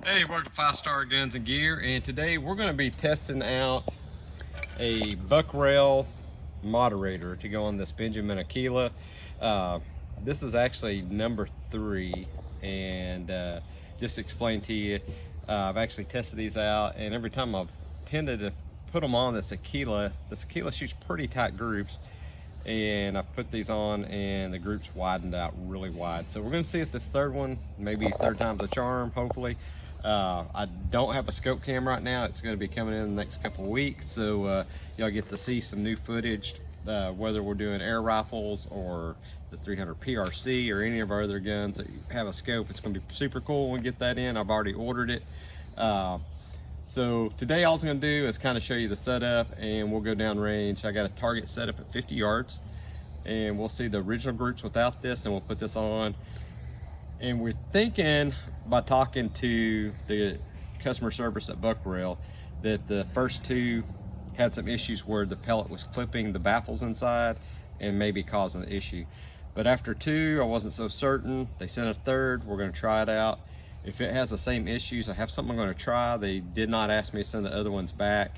Hey, welcome to 5-Star Guns and Gear, and today we're going to be testing out a buck rail moderator to go on this Benjamin Akela. This is actually number 3, and just to explain to you, I've actually tested these out, and every time I've tended to put them on this Akela shoots pretty tight groups, and I put these on and the groups widened out really wide. So we're going to see if this third one, maybe third time's a charm, hopefully. I don't have a scope cam right now. It's going to be coming in the next couple of weeks, so y'all get to see some new footage, whether we're doing air rifles or the 300 PRC or any of our other guns that have a scope. It's going to be super cool when we get that in. I've already ordered it. So today all I was going to do is kind of show you the setup, and we'll go down range. I got a target set up at 50 yards, and we'll see the original groups without this, and we'll put this on. And we're thinking, by talking to the customer service at Buck Rail, that the first two had some issues where the pellet was clipping the baffles inside and maybe causing the issue. But after 2, I wasn't so certain. They sent a third. We're going to try it out. If it has the same issues, I have something I'm going to try. They did not ask me to send the other ones back.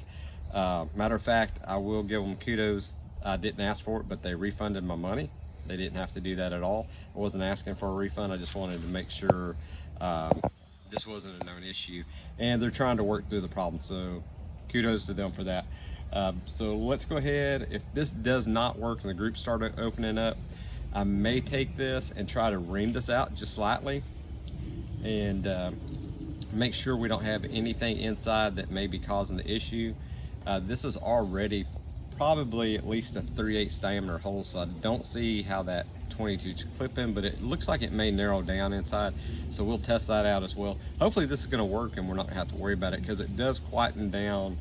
Matter of fact, I will give them kudos. I didn't ask for it, but they refunded my money. They didn't have to do that at all. I wasn't asking for a refund. I just wanted to make sure this wasn't a known issue. And they're trying to work through the problem, so kudos to them for that. So let's go ahead. If this does not work and the group started opening up, I may take this and try to ream this out just slightly and make sure we don't have anything inside that may be causing the issue. This is already probably at least a 3/8 diameter hole, so I don't see how that 22 is clipping, but it looks like it may narrow down inside, so we'll test that out as well. Hopefully this is going to work and we're not going to have to worry about it, because it does quieten down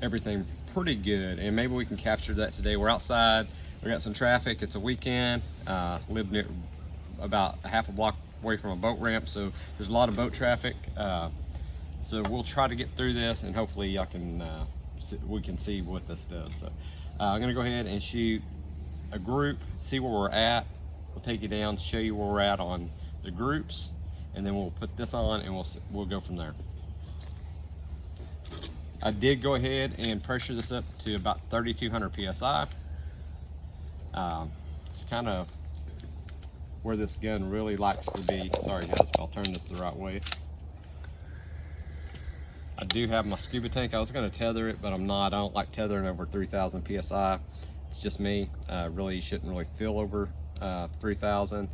everything pretty good, and maybe we can capture that today. We're outside, we got some traffic, it's a weekend, live near about a half a block away from a boat ramp, so there's a lot of boat traffic, so we'll try to get through this, and hopefully y'all can we can see what this does. So I'm gonna go ahead and shoot a group, see where we're at. We'll take you down, show you where we're at on the groups, and then we'll put this on and we'll go from there. I did go ahead and pressure this up to about 3,200 psi. It's kind of where this gun really likes to be. Sorry guys, if I'll turn this the right way. I do have my scuba tank. I was going to tether it, but I'm not. I don't like tethering over 3,000 psi. It's just me. Really, you shouldn't really feel over 3,000,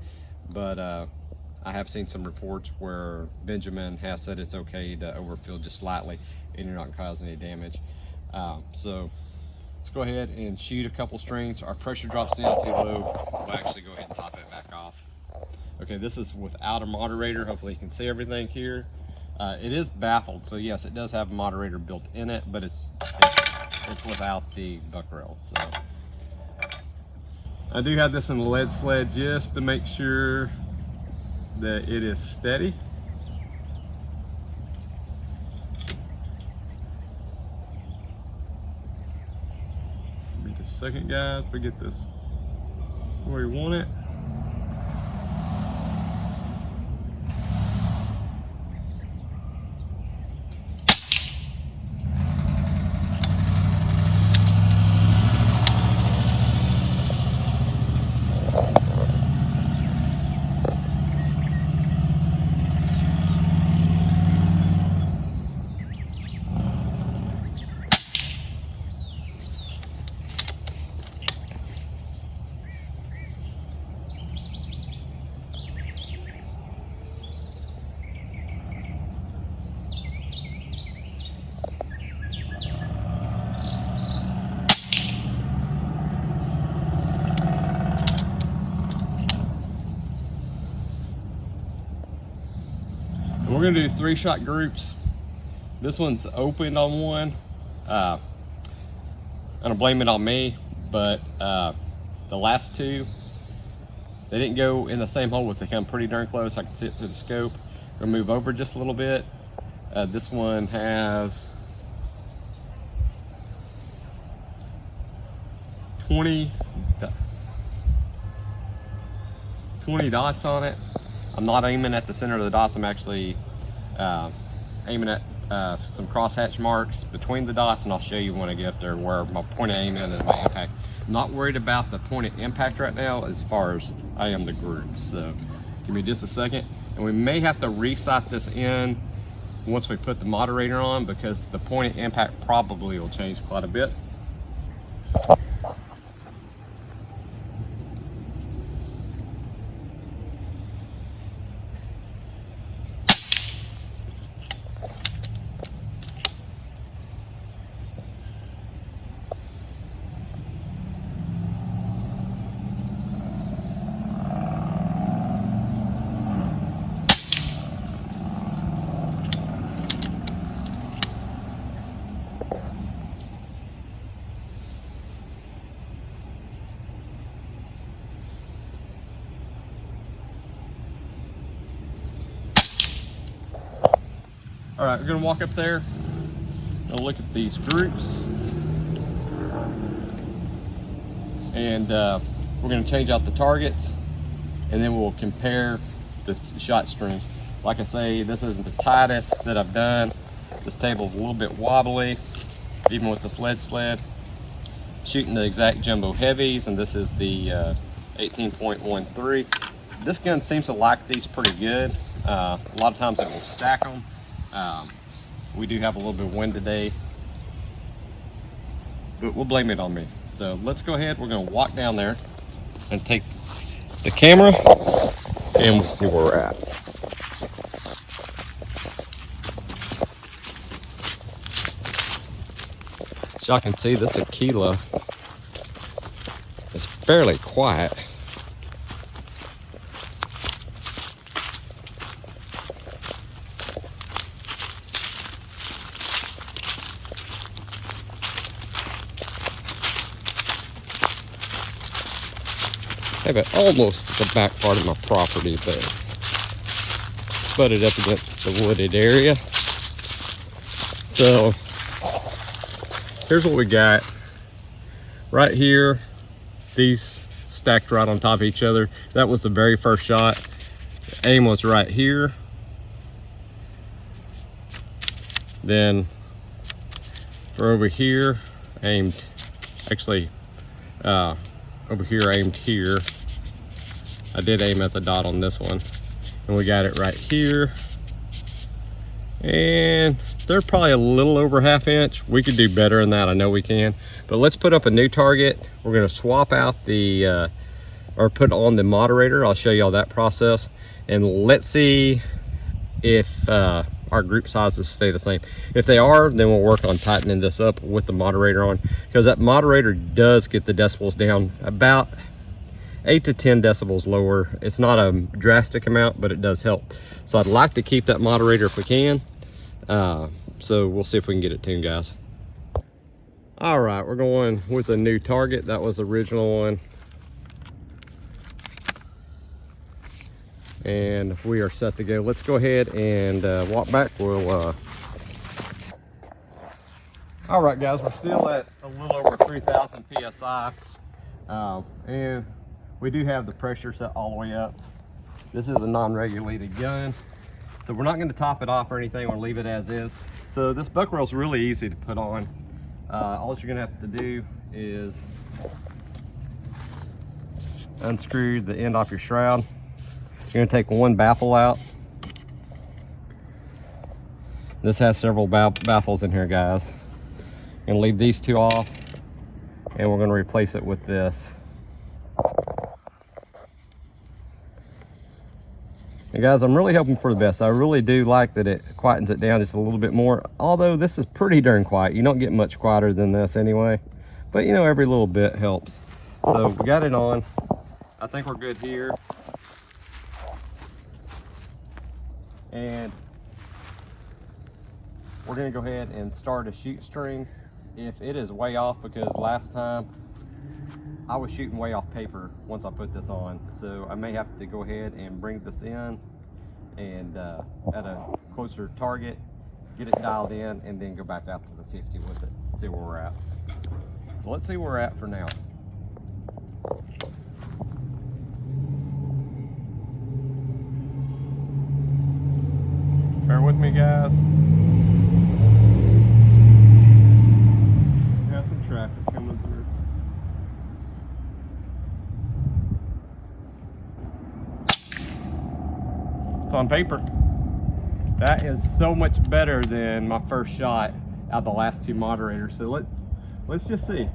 but I have seen some reports where Benjamin has said it's okay to overfill just slightly and you're not going to cause any damage. So let's go ahead and shoot a couple strings. Our pressure drops down too low. We'll actually go ahead and top it back off. Okay, this is without a moderator. Hopefully you can see everything here. It is baffled, so yes, it does have a moderator built in it, but it's without the buck rail. So I do have this in the lead sled just to make sure that it is steady. Give me just a second, guys. We get this where we want it. We're gonna do 3-shot groups. This one's opened on one. I'm gonna blame it on me, but the last 2, they didn't go in the same hole, but they come pretty darn close. I can see it through the scope. I'm gonna move over just a little bit. This one has 20 dots on it. I'm not aiming at the center of the dots. I'm actually aiming at some crosshatch marks between the dots, and I'll show you when I get up there where my point of aim in and my impact. I'm not worried about the point of impact right now as far as I am the groups. So give me just a second, and we may have to resight this in once we put the moderator on, because the point of impact probably will change quite a bit. All right, we're gonna walk up there and look at these groups, and we're gonna change out the targets, and then we'll compare the shot strings. Like I say, this isn't the tightest that I've done. This table's a little bit wobbly, even with this lead sled. Shooting the exact jumbo heavies, and this is the 18.13. This gun seems to like these pretty good. A lot of times it will stack them. We do have a little bit of wind today, but we'll blame it on me. So let's go ahead. We're going to walk down there and take the camera, and we'll see where we're at. As y'all can see, this Akela is fairly quiet. I have it almost at the back part of my property, but it's butted up against the wooded area. So here's what we got. Right here, these stacked right on top of each other. That was the very first shot. The aim was right here. Then for over here, aimed, actually over here, aimed here. I did aim at the dot on this one, and we got it right here, and they're probably a little over ½ inch. We could do better than that, I know we can, but let's put up a new target. We're going to swap out the or put on the moderator. I'll show y'all that process, and let's see if our group sizes stay the same. If they are, then we'll work on tightening this up with the moderator on, because that moderator does get the decibels down about 8 to 10 decibels lower. It's not a drastic amount, but it does help. So I'd like to keep that moderator if we can. So we'll see if we can get it tuned, guys. All right, we're going with a new target. That was the original one. And we are set to go. Let's go ahead and walk back. We'll all right, guys, we're still at a little over 3,000 psi, and we do have the pressure set all the way up. This is a non-regulated gun, so we're not going to top it off or anything. We'll leave it as is. So this buck rail is really easy to put on. All you're going to have to do is unscrew the end off your shroud. You're going to take one baffle out. This has several baffles in here, guys. I'm going to leave these two off, and we're going to replace it with this. And guys, I'm really hoping for the best. I really do like that it quietens it down just a little bit more, although this is pretty darn quiet. You don't get much quieter than this anyway, but you know, every little bit helps. So we got it on. I think we're good here. And we're going to go ahead and start a shoot string. If it is way off, because last time I was shooting way off paper once I put this on, so I may have to go ahead and bring this in and at a closer target, get it dialed in, and then go back out to the 50 with it, see where we're at. So let's see where we're at for now. Bear with me. me, guys. Got some traffic coming through. It's on paper. That is so much better than my first shot out of the last two moderators. So let's just see.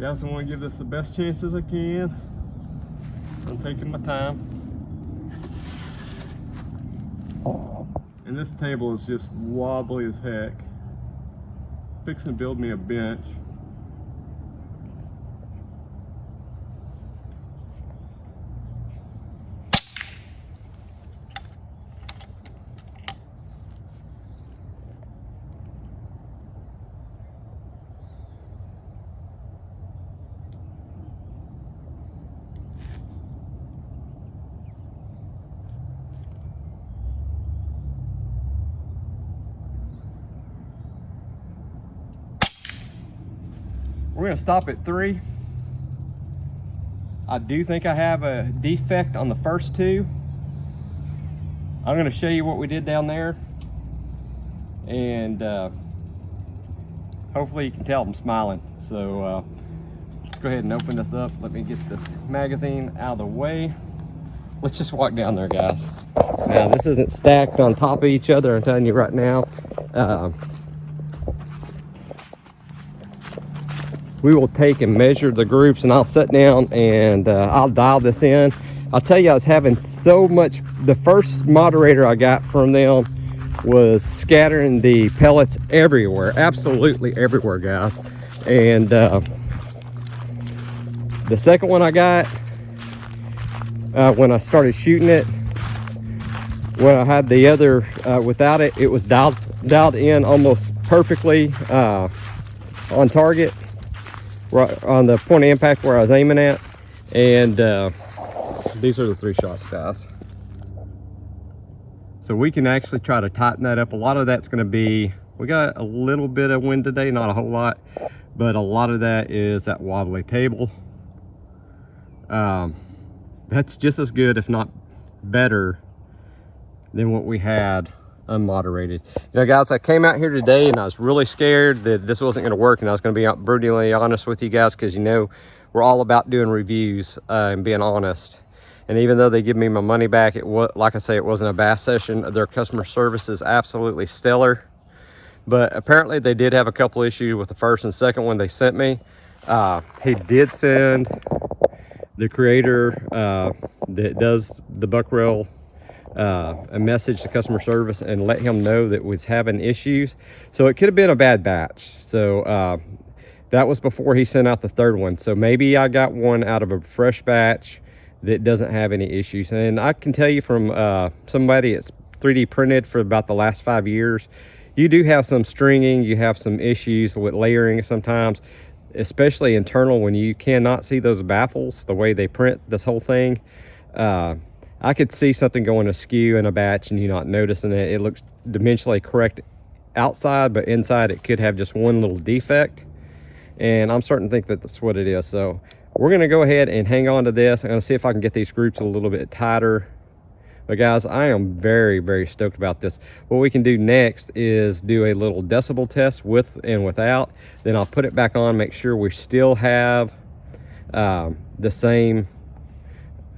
Guys, I want to give this the best chances I can. I'm taking my time. And this table is just wobbly as heck. Fixing to build me a bench. We're gonna stop at 3. I do think I have a defect on the first 2. I'm gonna show you what we did down there, and hopefully you can tell I'm smiling. So let's go ahead and open this up. Let me get this magazine out of the way. Let's just walk down there, guys. Now, this isn't stacked on top of each other, I'm telling you right now. We will take and measure the groups, and I'll sit down and I'll dial this in. I'll tell you, I was having so much, the first moderator I got from them was scattering the pellets everywhere, absolutely everywhere, guys. And the second one I got, when I started shooting it, when I had the other without it, it was dialed in almost perfectly on target, right on the point of impact where I was aiming at. And these are the 3 shots, guys. So we can actually try to tighten that up. A lot of that's going to be, we got a little bit of wind today, not a whole lot, but a lot of that is that wobbly table. That's just as good, if not better, than what we had unmoderated. You know, guys, I came out here today and I was really scared that this wasn't going to work, and I was going to be brutally honest with you guys, because, you know, we're all about doing reviews and being honest. And even though they give me my money back, it was, like I say, it wasn't a bass session. Their customer service is absolutely stellar. But apparently they did have a couple issues with the first and second one they sent me. He did send the creator that does the buck reel a message to customer service and let him know that was having issues. So it could have been a bad batch. So that was before he sent out the third one. So maybe I got one out of a fresh batch that doesn't have any issues. And I can tell you from somebody that's 3D printed for about the last 5 years, you do have some stringing, you have some issues with layering sometimes, especially internal when you cannot see those baffles, the way they print this whole thing. I could see something going askew in a batch and you not noticing it. It looks dimensionally correct outside, but inside it could have just one little defect. And I'm starting to think that that's what it is. So we're gonna go ahead and hang on to this. I'm gonna see if I can get these groups a little bit tighter. But guys, I am very, very stoked about this. What we can do next is do a little decibel test with and without. Then I'll put it back on, make sure we still have the same,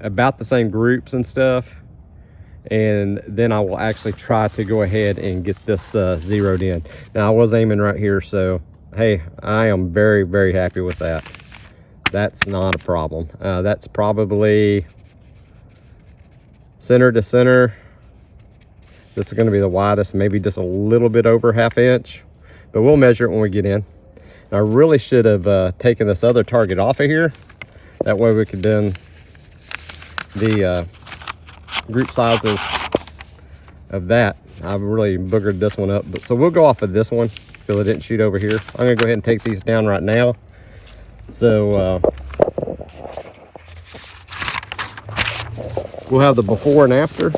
about the same groups and stuff. And then I will actually try to go ahead and get this zeroed in. Now, I was aiming right here, so hey, I am very, very happy with that. That's not a problem. That's probably center to center. This is going to be the widest, maybe just a little bit over ½ inch, but we'll measure it when we get in. I really should have taken this other target off of here. That way we could then the group sizes of that. I've really boogered this one up, but so we'll go off of this one because I didn't shoot over here. I'm gonna go ahead and take these down right now. So we'll have the before and after.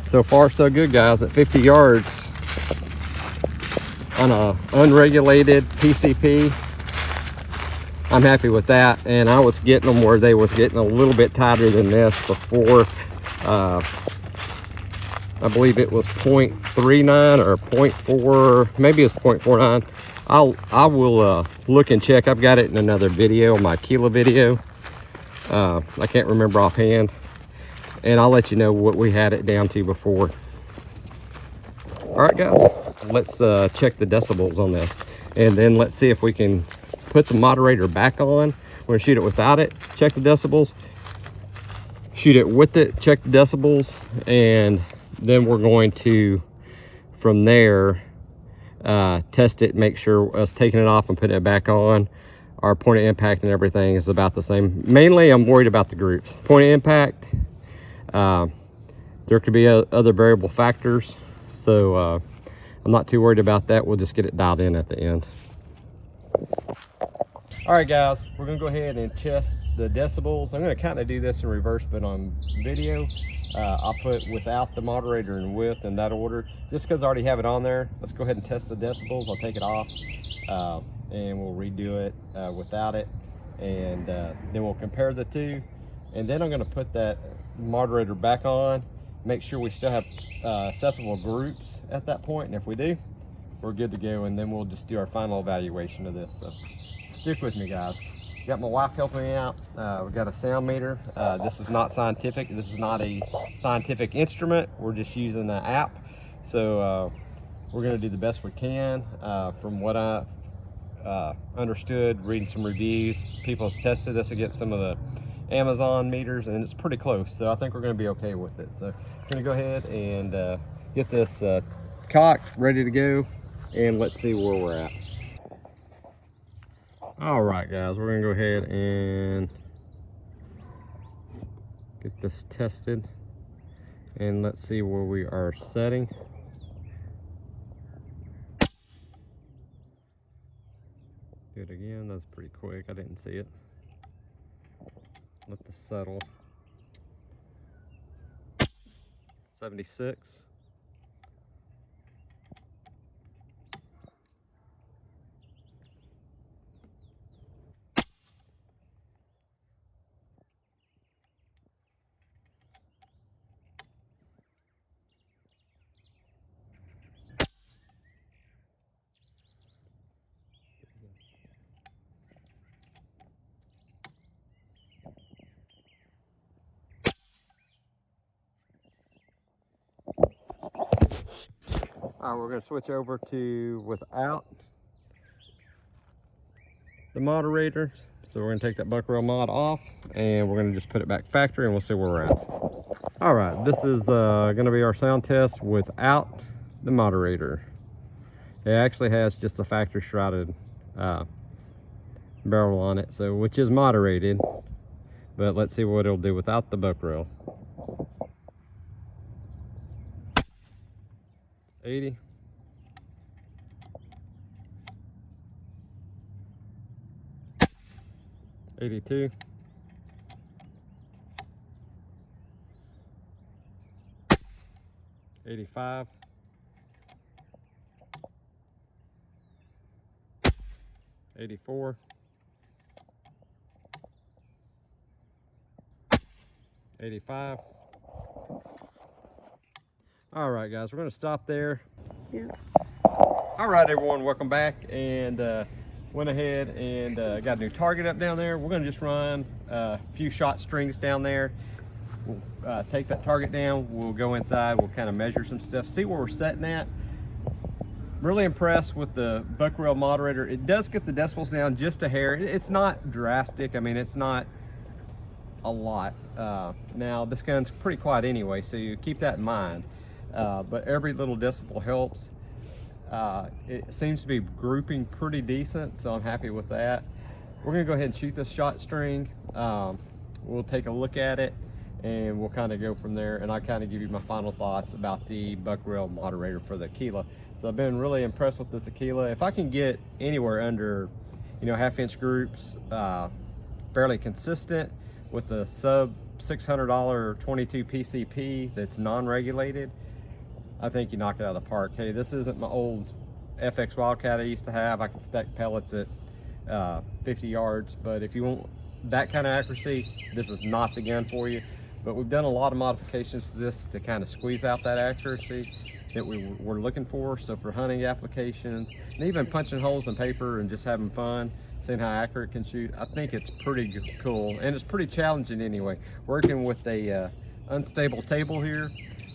So far so good, guys. At 50 yards on a unregulated PCP, I'm happy with that. And I was getting them where they was getting a little bit tighter than this before. I believe it was 0.39 or 0.4, maybe it's 0.49. I will look and check. I've got it in another video, my Akela video. I can't remember offhand, and I'll let you know what we had it down to before. All right, guys, let's check the decibels on this, and then let's see if we can put the moderator back on. We're gonna shoot it without it, check the decibels, shoot it with it, check the decibels, and then we're going to, from there, test it, make sure us taking it off and putting it back on, our point of impact and everything is about the same. Mainly, I'm worried about the groups. Point of impact, there could be other variable factors, so I'm not too worried about that. We'll just get it dialed in at the end. All right, guys, we're gonna go ahead and test the decibels. I'm gonna kind of do this in reverse, but on video, I'll put without the moderator and with in that order, just because I already have it on there. Let's go ahead and test the decibels. I'll take it off and we'll redo it without it, and then we'll compare the two. And then I'm gonna put that moderator back on, make sure we still have acceptable groups at that point, and if we do, we're good to go, and then we'll just do our final evaluation of this. So stick with me, guys. Got my wife helping me out. We've got a sound meter. This is not scientific. This is not a scientific instrument. We're just using an app. So we're gonna do the best we can. From what I understood, reading some reviews, people have tested this against some of the Amazon meters, and it's pretty close. So I think we're gonna be okay with it. So I'm gonna go ahead and get this cocked, ready to go, and let's see where we're at. All right, guys, we're gonna go ahead and get this tested, and let's see where we are setting. Do it again. That's pretty quick. I didn't see it. Let this settle. 76. All right, we're going to switch over to without the moderator. So we're going to take that buck rail mod off, and we're going to just put it back factory, and we'll see where we're at. All right, this is going to be our sound test without the moderator. It actually has just a factory shrouded barrel on it, so which is moderated, but let's see what it'll do without the buck rail. 80. 82. 85. 84. 85. All right, guys, we're going to stop there. Yeah. All right, everyone, welcome back. And went ahead and got a new target up down there. We're going to just run a few shot strings down there. We'll take that target down. We'll go inside. We'll kind of measure some stuff, see where we're setting at. Really impressed with the buck rail moderator. It does get the decibels down just a hair. It's not drastic. I mean, it's not a lot. Now, this gun's pretty quiet anyway, so you keep that in mind. But every little decibel helps. It seems to be grouping pretty decent, so I'm happy with that. We're gonna go ahead and shoot this shot string. We'll take a look at it, and we'll kind of go from there, and I'll kind of give you my final thoughts about the buck rail moderator for the Akela. So I've been really impressed with this Akela. If I can get anywhere under, you know, half-inch groups, fairly consistent with the sub $600 22 PCP that's non-regulated, I think you knock it out of the park. Hey, this isn't my old FX Wildcat I used to have. I can stack pellets at 50 yards, but if you want that kind of accuracy, this is not the gun for you. But we've done a lot of modifications to this to kind of squeeze out that accuracy that we were looking for. So for hunting applications, and even punching holes in paper and just having fun, seeing how accurate it can shoot, I think it's pretty cool, and it's pretty challenging anyway. Working with a unstable table here,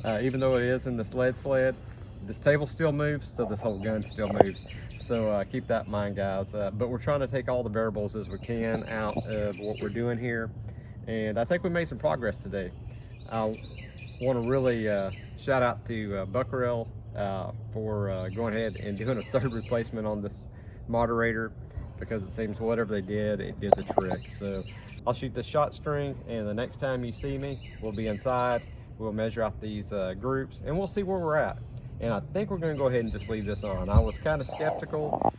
even though it is in the sled, this table still moves, so this whole gun still moves. So keep that in mind, guys. But we're trying to take all the variables as we can out of what we're doing here, and I think we made some progress today. I want to really shout out to Buckarell for going ahead and doing a third replacement on this moderator, because it seems whatever they did, it did the trick. So I'll shoot this shot string, and the next time you see me, we'll be inside. We'll measure out these groups, and we'll see where we're at. And I think we're going to go ahead and just leave this on. I was kind of skeptical.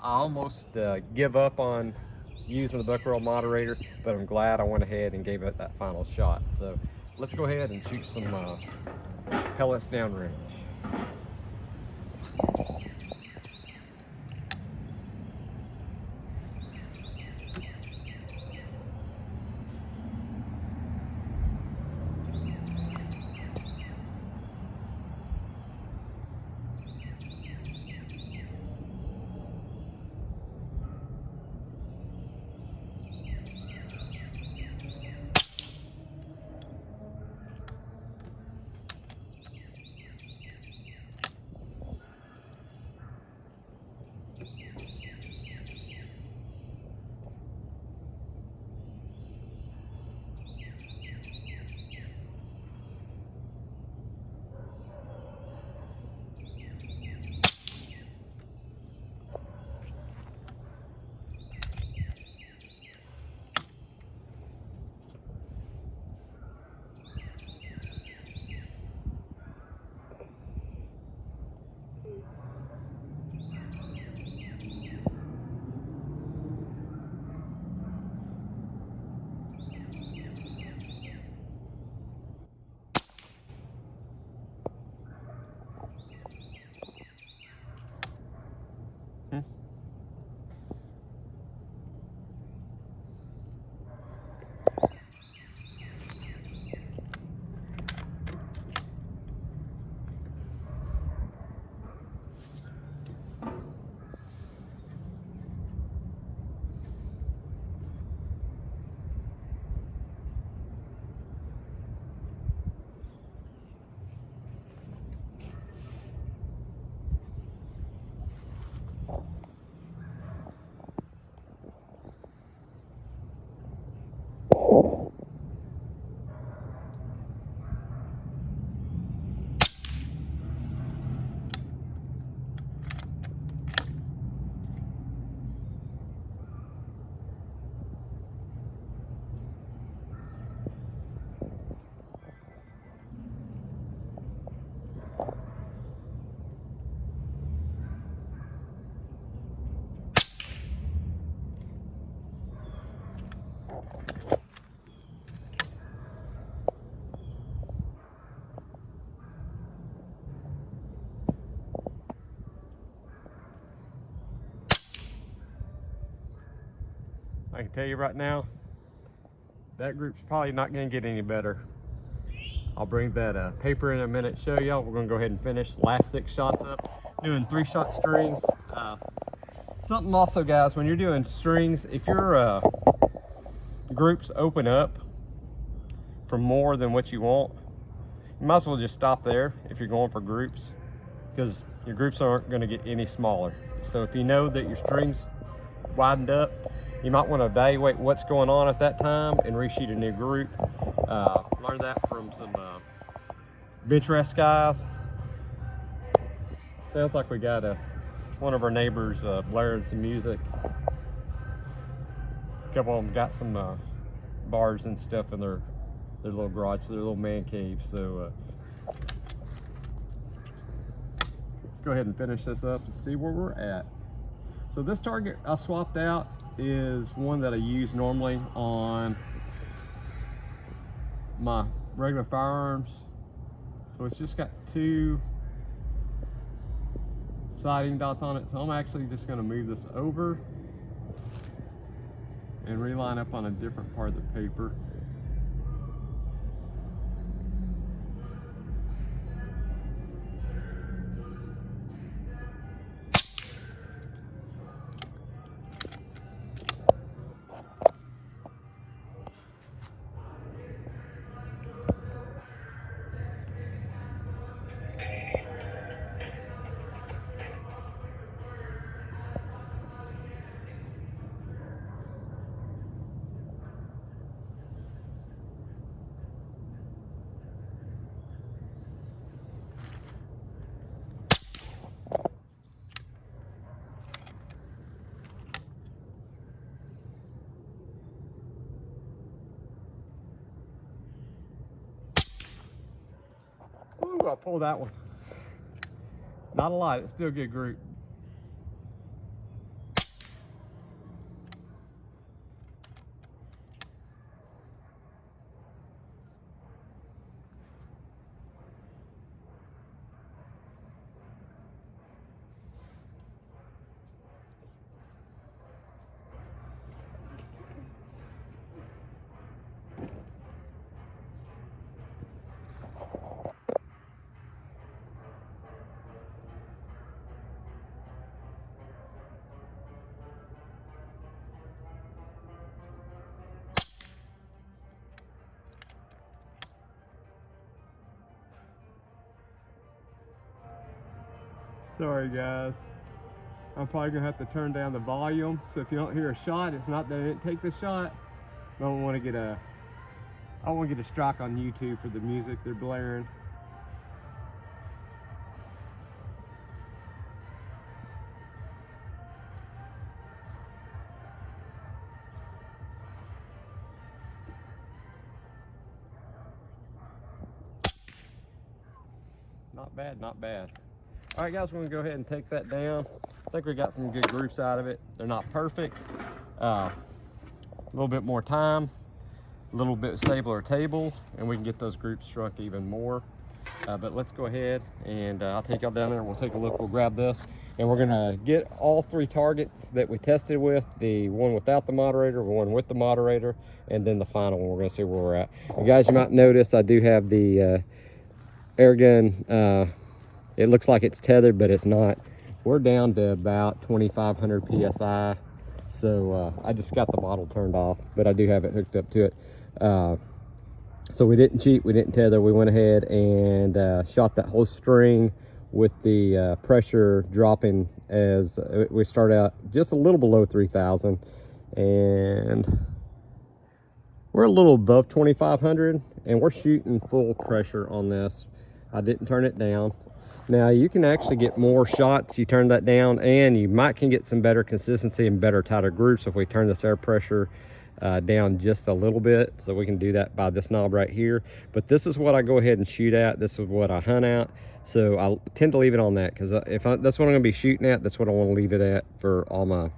I almost give up on using the Buckarell moderator, but I'm glad I went ahead and gave it that final shot. So let's go ahead and shoot some pellets downrange. I can tell you right now, that group's probably not going to get any better. I'll bring that paper in a minute, show y'all. We're going to go ahead and finish the last 6 shots up, doing 3-shot strings. Something also, guys, when you're doing strings, if your groups open up for more than what you want, you might as well just stop there if you're going for groups, because your groups aren't going to get any smaller. So if you know that your strings widened up, you might want to evaluate what's going on at that time and reshoot a new group. Learned that from some bench rest guys. Sounds like we got one of our neighbors blaring some music. A couple of them got some bars and stuff in their little garage, their little man cave. So let's go ahead and finish this up and see where we're at. So this target I swapped out is one that I use normally on my regular firearms. So it's just got 2 siding dots on it. So I'm actually just going to move this over and reline up on a different part of the paper. Ooh, I pulled that one. Not a lot, it's still a good group. Sorry guys, I'm probably gonna have to turn down the volume, so if you don't hear a shot, it's not that I didn't take the shot. I don't want to get a strike on YouTube for the music they're blaring. Not bad, not bad. All right guys, we're gonna go ahead and take that down. I think we got some good groups out of it. They're not perfect. A little bit more time, a little bit stabler table, and we can get those groups shrunk even more. But let's go ahead and I'll take y'all down there and we'll take a look. We'll grab this and we're gonna get all 3 targets that we tested with, the one without the moderator, the one with the moderator, and then the final one. We're gonna see where we're at. And guys, you might notice I do have the air gun. It looks like it's tethered, but it's not. We're down to about 2,500 PSI. So I just got the bottle turned off, but I do have it hooked up to it. So we didn't cheat, we didn't tether. We went ahead and shot that whole string with the pressure dropping as we start out just a little below 3,000. And we're a little above 2,500 and we're shooting full pressure on this. I didn't turn it down. Now you can actually get more shots, you turn that down, and you might can get some better consistency and better tighter groups if we turn this air pressure down just a little bit. So we can do that by this knob right here. But this is what I go ahead and shoot at. This is what I hunt at. So I tend to leave it on that because that's what I'm gonna be shooting at. That's what I want to leave it at for all my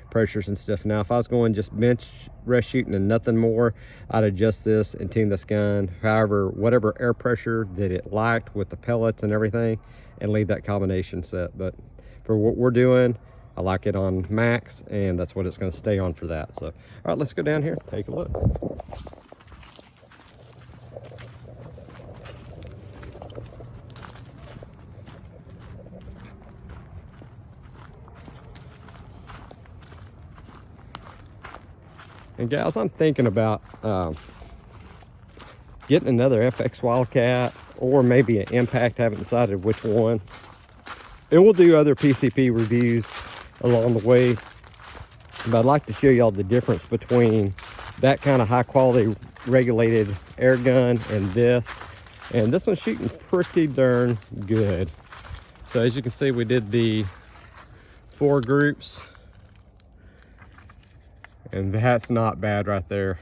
pressures and stuff. Now if I was going just bench rest shooting and nothing more, I'd adjust this and tune this gun however, whatever air pressure that it liked with the pellets and everything, and leave that combination set. But for what we're doing, I like it on max, and that's what it's going to stay on for that. So all right, let's go down here, take a look. And gals, I'm thinking about getting another FX Wildcat or maybe an Impact. I haven't decided which one. And we'll do other PCP reviews along the way. But I'd like to show y'all the difference between that kind of high quality regulated air gun and this. And this one's shooting pretty darn good. So as you can see, we did the 4 groups. And that's not bad right there.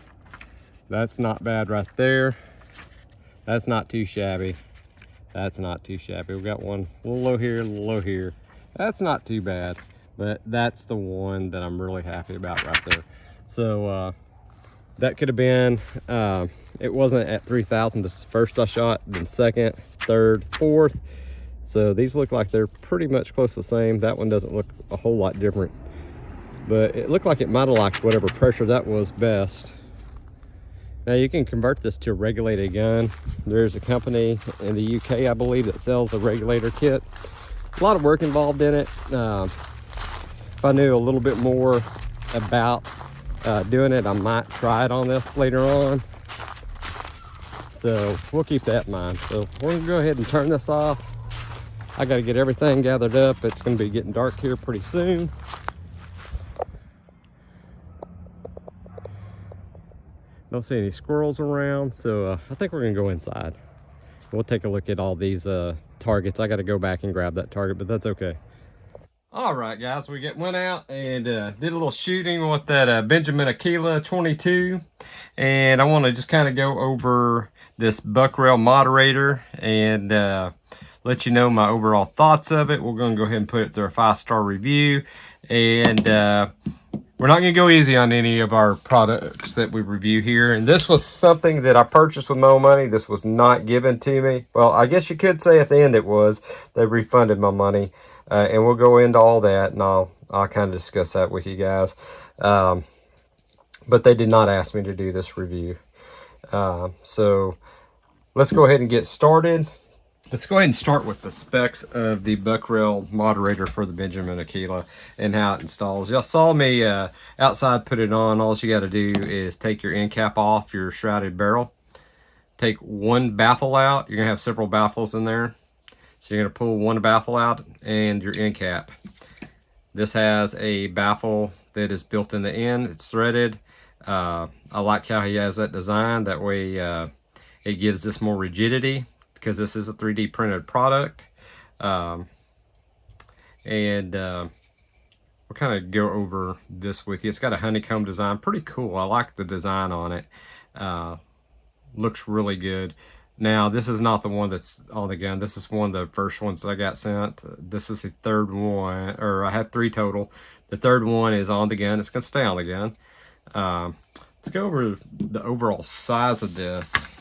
That's not bad right there. That's not too shabby. That's not too shabby. We've got one a little low here, a little low here. That's not too bad, but that's the one that I'm really happy about right there. So That could have been, it wasn't at 3,000. This is the first I shot, then second, third, fourth. So these look like they're pretty much close to the same. That one doesn't look a whole lot different, but it looked like it might have liked whatever pressure that was best. Now you can convert this to a regulated gun. There's a company in the UK, I believe, that sells a regulator kit. A lot of work involved in it. If I knew a little bit more about doing it, I might try it on this later on. So we'll keep that in mind. So we're gonna go ahead and turn this off. I gotta get everything gathered up. It's gonna be getting dark here pretty soon. Don't see any squirrels around, so I think we're gonna go inside. We'll take a look at all these targets. I gotta go back and grab that target, but that's okay. All right, guys, we went out and did a little shooting with that Benjamin Akela 22, and I want to just kind of go over this buckrail moderator and let you know my overall thoughts of it. We're going to go ahead and put it through a 5-star review, and we're not going to go easy on any of our products that we review here. And this was something that I purchased with my own money. This was not given to me. Well, I guess you could say at the end it was. They refunded my money. And we'll go into all that, and I'll kind of discuss that with you guys. But they did not ask me to do this review. So let's go ahead and get started. Let's go ahead and start with the specs of the buckrail moderator for the Benjamin Akela and how it installs. Y'all saw me outside put it on. All you got to do is take your end cap off your shrouded barrel. Take one baffle out. You're going to have several baffles in there. So you're going to pull one baffle out and your end cap. This has a baffle that is built in the end. It's threaded. I like how he has that design. That way it gives this more rigidity because this is a 3D printed product. We'll kind of go over this with you. It's got a honeycomb design. Pretty cool. I like the design on it. Looks really good. Now, this is not the one that's on the gun. This is one of the first ones that I got sent. This is the third one, or I had 3 total. The third one is on the gun. It's going to stay on the gun. Let's go over the overall size of this.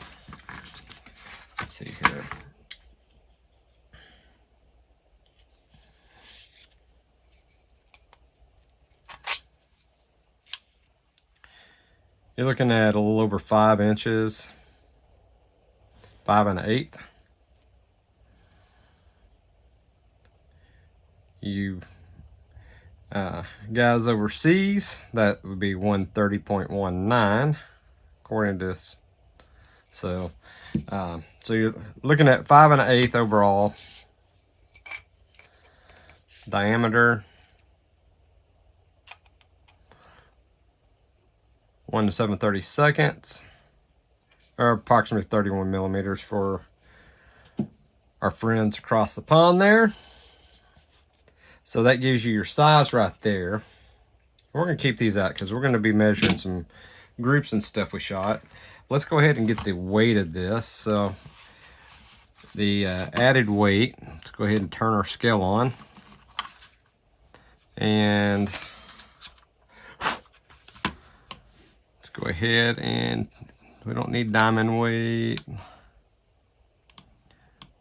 Let's see here. You're looking at a little over 5 inches. 5 1/8. You guys overseas, that would be 130.19 according to this. So you're looking at 5 1/8 overall. Diameter 1 to 7/32, or approximately 31 millimeters for our friends across the pond there. So that gives you your size right there. We're going to keep these out because we're going to be measuring some groups and stuff we shot. Let's go ahead and get the weight of this. So the added weight, let's go ahead and turn our scale on. And let's go ahead and we don't need diamond weight.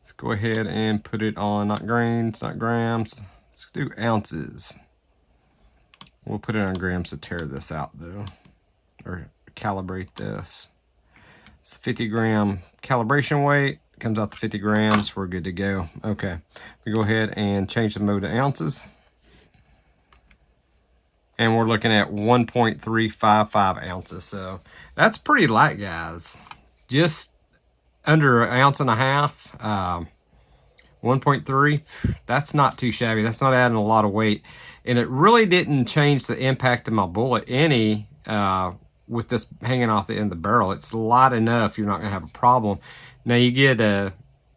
Let's go ahead and put it on, not grains, not grams. Let's do ounces. We'll put it on grams to tear this out though, or calibrate this. It's a 50 gram calibration weight. It comes out to 50 grams. We're good to go. Okay, we go ahead and change the mode to ounces. And we're looking at 1.355 ounces. So that's pretty light, guys. Just under 1.5 ounces. 1.3, that's not too shabby. That's not adding a lot of weight. And it really didn't change the impact of my bullet any with this hanging off the end of the barrel. It's light enough, you're not going to have a problem. Now you get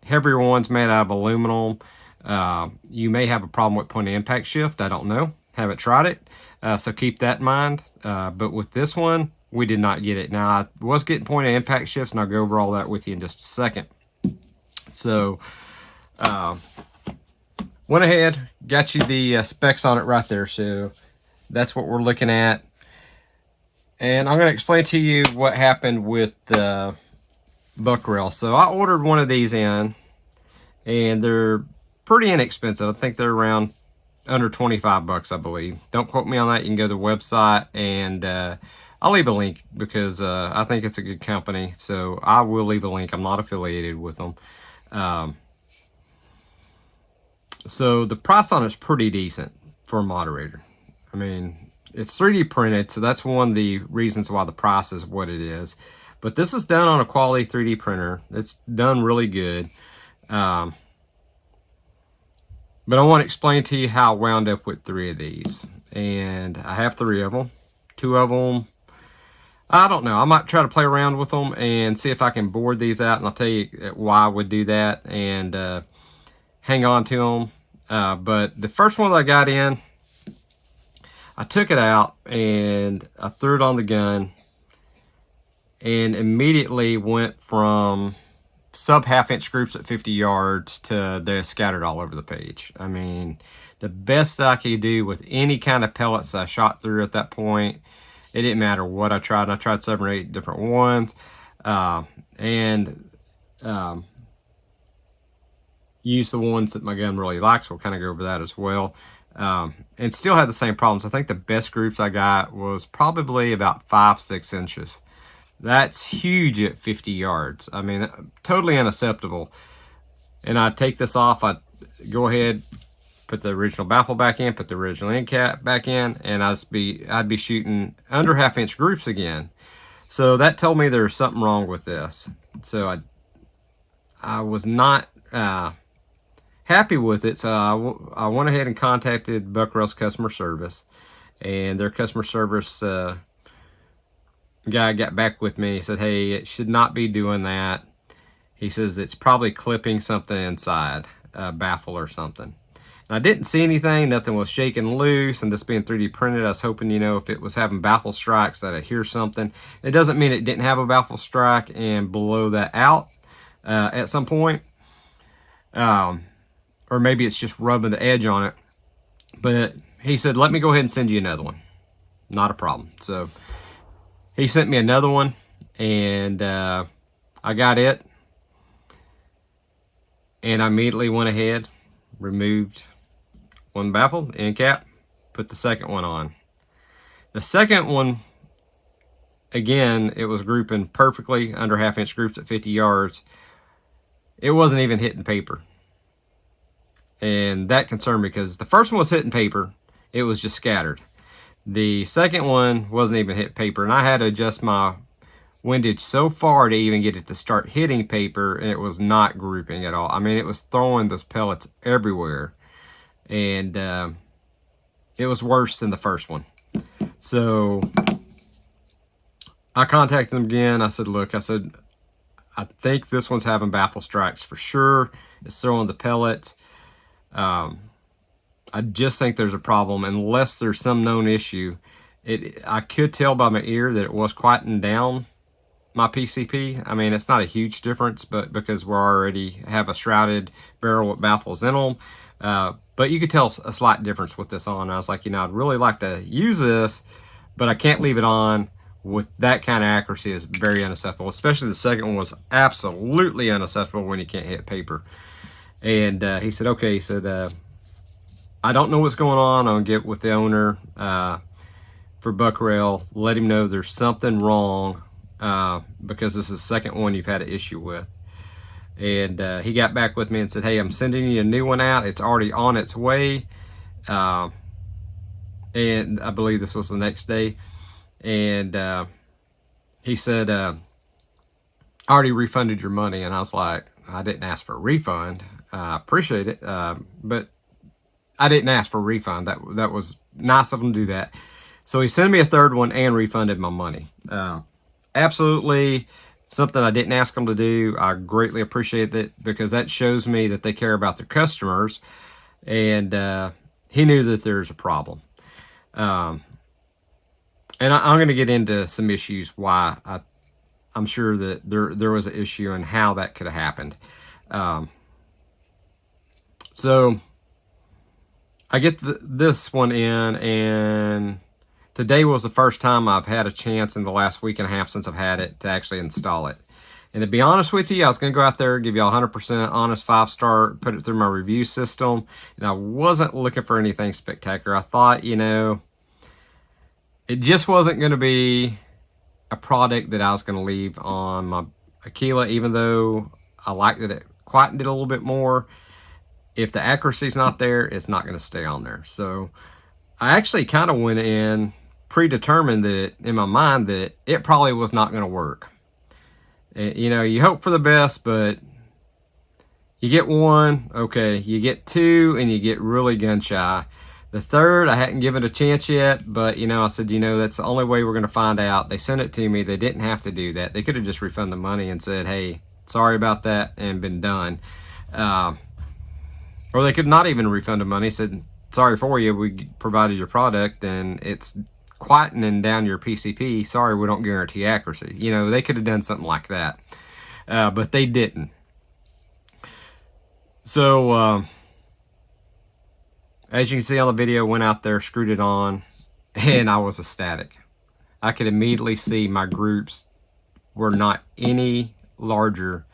heavier ones made out of aluminum. You may have a problem with point of impact shift. I don't know. Haven't tried it. So keep that in mind. But with this one, we did not get it. Now, I was getting point of impact shifts, and I'll go over all that with you in just a second. So, went ahead, got you the specs on it right there. So, that's what we're looking at. And I'm going to explain to you what happened with the buck rail. So I ordered one of these in, and they're pretty inexpensive. I think they're around under 25 bucks, I believe. Don't quote me on that. You can go to the website, and I'll leave a link because I think it's a good company. So I will leave a link. I'm not affiliated with them. So the price on it's pretty decent for a moderator. I mean, it's 3D printed, so that's one of the reasons why the price is what it is. But this is done on a quality 3D printer. It's done really good. But I want to explain to you how I wound up with 3 of these. And I have 3 of them. 2 of them, I don't know. I might try to play around with them and see if I can board these out. And I'll tell you why I would do that and hang on to them. But the first one that I got in, I took it out and I threw it on the gun and immediately went from sub half-inch groups at 50 yards to they're scattered all over the page. I mean, the best that I could do with any kind of pellets I shot through at that point, it didn't matter what I tried. And I tried 7 or 8 different ones, used the ones that my gun really likes. We'll kind of go over that as well. And still had the same problems. I think the best groups I got was probably about 5-6 inches. That's huge at 50 yards. I mean, totally unacceptable. And I'd take this off. I'd go ahead, put the original baffle back in, put the original end cap back in, and I'd be shooting under half-inch groups again. So that told me there was something wrong with this. So I was not happy with it. So I went ahead and contacted Buck Rail's customer service, and their customer service guy got back with me. He said, hey, it should not be doing that. He says it's probably clipping something inside, a baffle or something. And I didn't see anything. Nothing was shaking loose, and this being 3D printed, I was hoping, you know, if it was having baffle strikes that I'd hear something. It doesn't mean it didn't have a baffle strike and blow that out at some point. Or maybe it's just rubbing the edge on it. But he said, let me go ahead and send you another one. Not a problem. So he sent me another one, and I got it. And I immediately went ahead, removed one baffle, end cap, put the second one on. The second one, again, it was grouping perfectly under half-inch groups at 50 yards. It wasn't even hitting paper. And that concerned me because the first one was hitting paper. It was just scattered. The second one wasn't even hit paper, and I had to adjust my windage so far to even get it to start hitting paper, and it was not grouping at all. I mean, it was throwing those pellets everywhere, and it was worse than the first one. So I contacted them again. I said, look, I think this one's having baffle strikes for sure. It's throwing the pellets. I just think there's a problem unless there's some known issue. I could tell by my ear that it was quieting down my PCP. I mean, it's not a huge difference, but because we already have a shrouded barrel with baffles in them, but you could tell a slight difference with this on. I was like, you know, I'd really like to use this, but I can't leave it on with that kind of accuracy. Is very unacceptable. Especially the second one was absolutely unacceptable when you can't hit paper. And he said, okay, he said, I don't know what's going on. I'll get with the owner for Buck Rail, let him know there's something wrong because this is the second one you've had an issue with. And he got back with me and said, hey, I'm sending you a new one out. It's already on its way. And I believe this was the next day. And he said, I already refunded your money. And I was like, I didn't ask for a refund. I appreciate it, but I didn't ask for a refund. That was nice of him to do that. So he sent me a third one and refunded my money. Absolutely something I didn't ask him to do. I greatly appreciate that because that shows me that they care about their customers, and he knew that there's a problem. And I'm going to get into some issues why I'm sure that there was an issue and how that could have happened. So I get this one in, and today was the first time I've had a chance in the last week and a half since I've had it to actually install it. And to be honest with you, I was going to go out there, give you all 100% honest 5-star, put it through my review system, and I wasn't looking for anything spectacular. I thought, you know, it just wasn't going to be a product that I was going to leave on my Akela, even though I liked it, quietened it a little bit more. If the accuracy's not there, it's not going to stay on there. So I actually kind of went in predetermined that in my mind that it probably was not going to work. You know, you hope for the best, but you get one, okay, you get two, and you get really gun shy. The third, I hadn't given it a chance yet, but, you know, I said, you know, that's the only way we're going to find out. They sent it to me. They didn't have to do that. They could have just refunded the money and said, hey, sorry about that, and been done. Or they could not even refund the money, said, sorry for you, we provided your product, and it's quietening down your PCP. Sorry, we don't guarantee accuracy. You know, they could have done something like that, but they didn't. So, as you can see on the video, went out there, screwed it on, and I was ecstatic. I could immediately see my groups were not any larger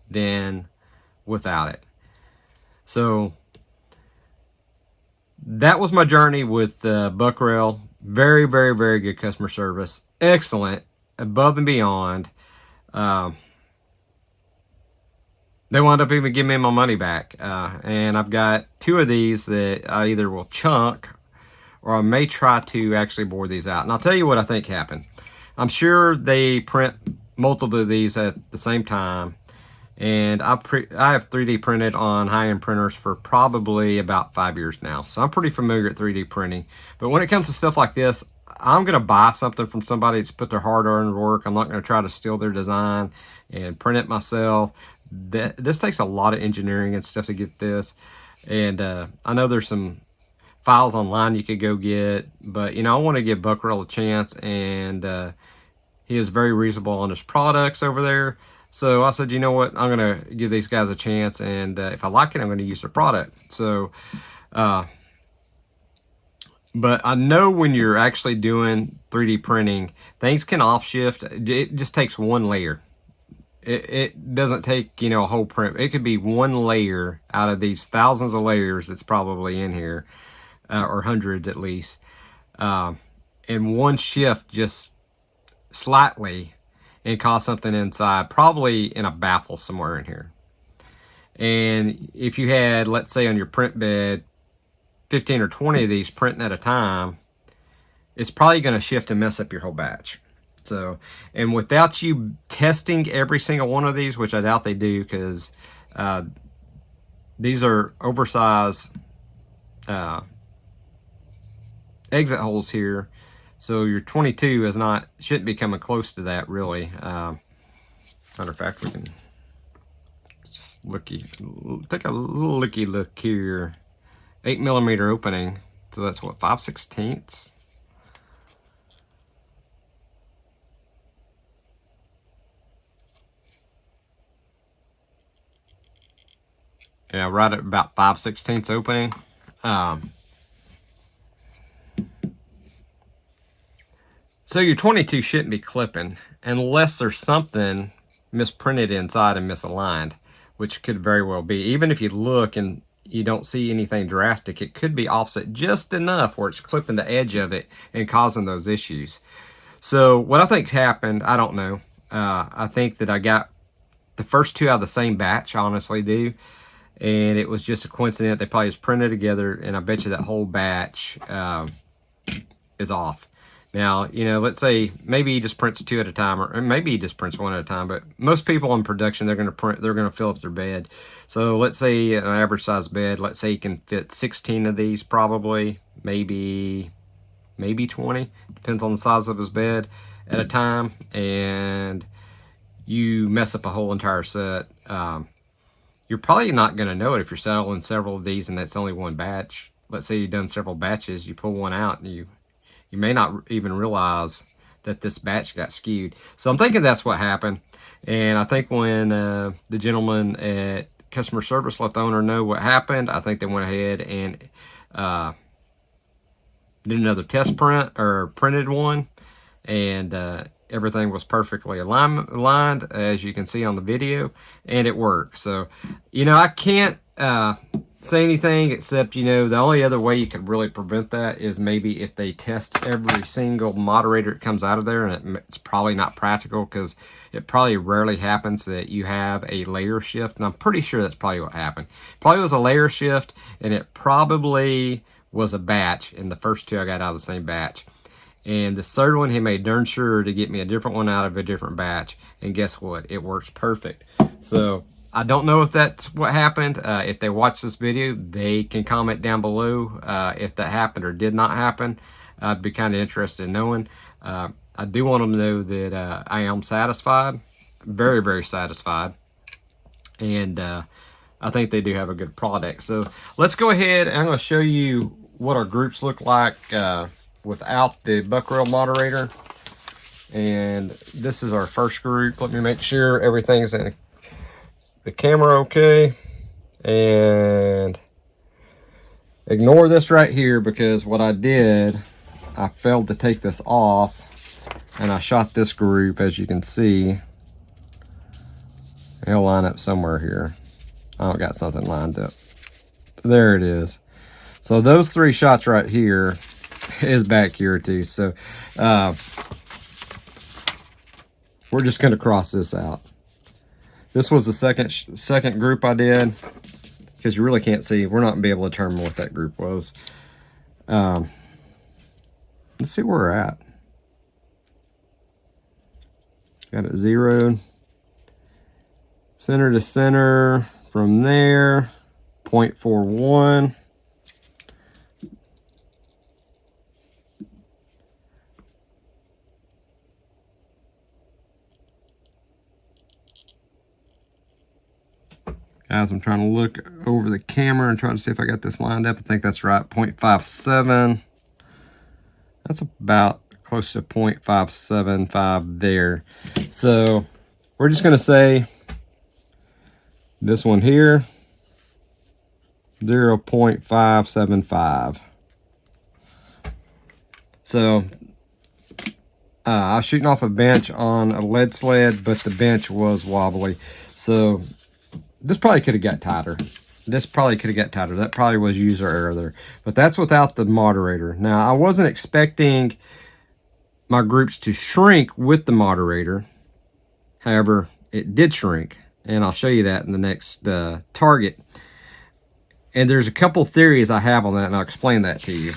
than without it. So that was my journey with Buckrail. Very, very, very good customer service. Excellent. Above and beyond. They wound up even giving me my money back. And I've got two of these that I either will chunk or I may try to actually bore these out. And I'll tell you what I think happened. I'm sure they print multiple of these at the same time. And I have 3D printed on high-end printers for probably about 5 years now. So I'm pretty familiar with 3D printing. But when it comes to stuff like this, I'm going to buy something from somebody that's put their hard-earned work. I'm not going to try to steal their design and print it myself. This takes a lot of engineering and stuff to get this. And I know there's some files online you could go get. But, you know, I want to give Buckrail a chance. And he is very reasonable on his products over there. So I said, you know what, I'm going to give these guys a chance, and if I like it, I'm going to use their product. So, but I know when you're actually doing 3D printing, things can offshift. It just takes one layer. It doesn't take, you know, a whole print. It could be one layer out of these thousands of layers that's probably in here, or hundreds at least. And one shift just slightly and cause something inside, probably in a baffle somewhere in here. And if you had, let's say on your print bed, 15 or 20 of these printing at a time, it's probably going to shift and mess up your whole batch. So, and without you testing every single one of these, which I doubt they do, because these are oversized exit holes here. So your 22 is not, shouldn't be coming close to that really. Matter of fact, we can just take a little looky look here. 8mm opening, so that's what, 5/16? Yeah, right at about 5/16 opening. So your 22 shouldn't be clipping unless there's something misprinted inside and misaligned, which could very well be. Even if you look and you don't see anything drastic, it could be offset just enough where it's clipping the edge of it and causing those issues. So what I think happened, I don't know. I think that I got the first two out of the same batch, I honestly do. And it was just a coincidence. They probably just printed together, and I bet you that whole batch is off. Now, you know, let's say maybe he just prints two at a time, or maybe he just prints one at a time, but most people in production, they're going to fill up their bed. So let's say an average size bed, let's say you can fit 16 of these probably, maybe 20, depends on the size of his bed at a time, and you mess up a whole entire set. You're probably not going to know it if you're selling several of these and that's only one batch. Let's say you've done several batches, you pull one out and you may not even realize that this batch got skewed. So I'm thinking that's what happened. And I think when the gentleman at customer service let the owner know what happened, I think they went ahead and did another test print or printed one, and everything was perfectly aligned, as you can see on the video, and it worked. So, you know, I can't say anything except, you know, the only other way you could really prevent that is maybe if they test every single moderator that comes out of there, and it's probably not practical because it probably rarely happens that you have a layer shift, and I'm pretty sure that's probably what happened. Probably was a layer shift, and it probably was a batch, and the first two I got out of the same batch. And the third one, he made darn sure to get me a different one out of a different batch. And guess what? It works perfect. So I don't know if that's what happened. If they watch this video, they can comment down below if that happened or did not happen. I'd be kind of interested in knowing. I do want them to know that I am satisfied. Very, very satisfied. And I think they do have a good product. So let's go ahead. I'm going to show you what our groups look like without the buck rail moderator. And this is our first group. Let me make sure everything's in the camera okay. And ignore this right here, because what I did, I failed to take this off, and I shot this group, as you can see. It'll line up somewhere here. I don't got something lined up. There it is. So those three shots right here is back here too. So we're just going to cross this out. This was the second group I did, because you really can't see. We're not going to be able to determine what that group was. Let's see where we're at. Got it zeroed. Center to center from there, 0.41. Guys, I'm trying to look over the camera and try to see if I got this lined up. I think that's right, 0.57. That's about close to 0.575 there. So we're just going to say this one here, 0.575. So I was shooting off a bench on a lead sled, but the bench was wobbly. So this probably could have got tighter. That probably was user error there. But that's without the moderator. Now, I wasn't expecting my groups to shrink with the moderator. However, it did shrink. And I'll show you that in the next target. And there's a couple theories I have on that, and I'll explain that to you.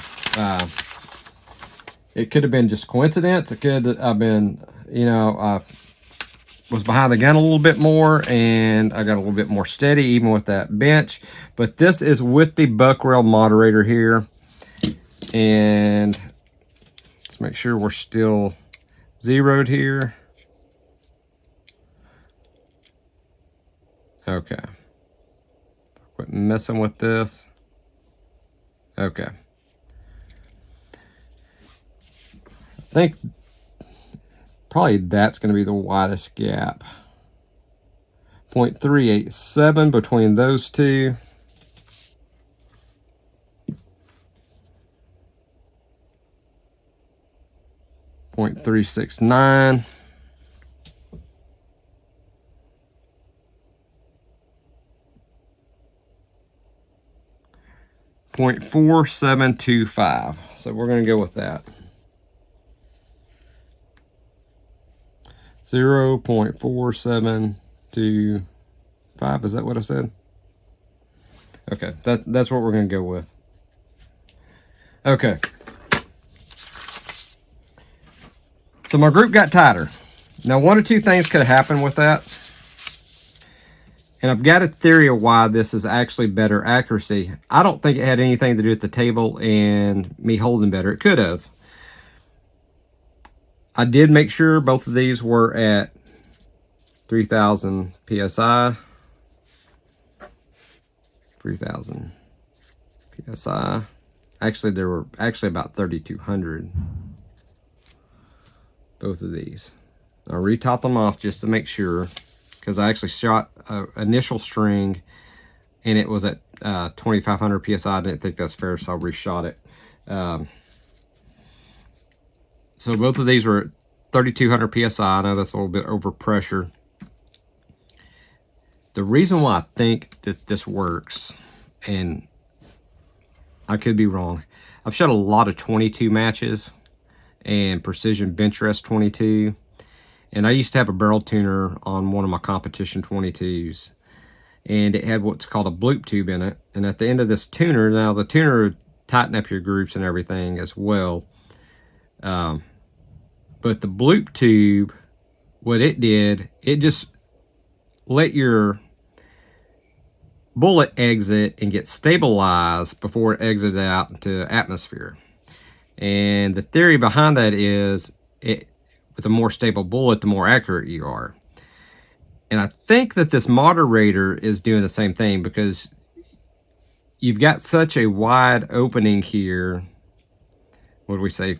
It could have been just coincidence. It could have been, you know, was behind the gun a little bit more, and I got a little bit more steady even with that bench. But this is with the buck rail moderator here. And let's make sure we're still zeroed here. Okay. Quit messing with this. Okay. I think probably that's going to be the widest gap. 0.387 between those two. .369. 0.4725. So we're going to go with that. 0.4725. Is that what I said? Okay, that's what we're going to go with. Okay. So my group got tighter. Now, one or two things could have happened with that. And I've got a theory of why this is actually better accuracy. I don't think it had anything to do with the table and me holding better. It could have. I did make sure both of these were at 3,000 PSI. 3,000 PSI. Actually, there were about 3,200. Both of these. I re-topped them off just to make sure, because I actually shot an initial string and it was at 2,500 PSI. I didn't think that's fair, so I reshot it. So both of these were at 3,200 PSI. I know that's a little bit over pressure. The reason why I think that this works, and I could be wrong, I've shot a lot of 22 matches and precision bench rest 22. And I used to have a barrel tuner on one of my competition 22s. And it had what's called a bloop tube in it. And at the end of this tuner, now the tuner would tighten up your groups and everything as well. But the bloop tube, what it did, it just let your bullet exit and get stabilized before it exited out into atmosphere. And the theory behind that is, with a more stable bullet, the more accurate you are. And I think that this moderator is doing the same thing, because you've got such a wide opening here. What do we say?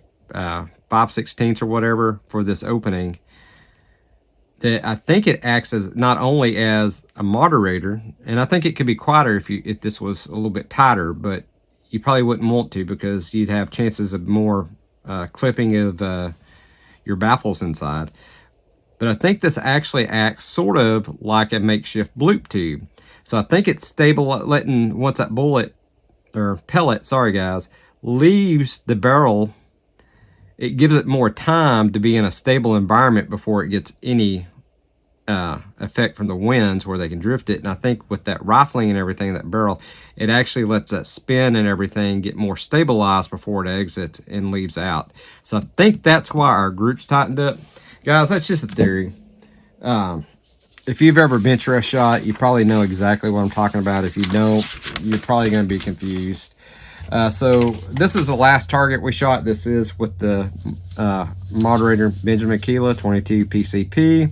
5/16 or whatever for this opening. That I think it acts as not only as a moderator, and I think it could be quieter if this was a little bit tighter, but you probably wouldn't want to, because you'd have chances of more clipping of your baffles inside. But I think this actually acts sort of like a makeshift bloop tube. So I think it's stable, letting, once that bullet, or pellet, sorry guys, leaves the barrel, it gives it more time to be in a stable environment before it gets any effect from the winds where they can drift it. And I think with that rifling and everything, that barrel, it actually lets that spin and everything get more stabilized before it exits and leaves out. So I think that's why our group's tightened up. Guys, that's just a theory. If you've ever bench rest shot, you probably know exactly what I'm talking about. If you don't, you're probably going to be confused. So this is the last target we shot. This is with the moderator Benjamin Akela 22 PCP.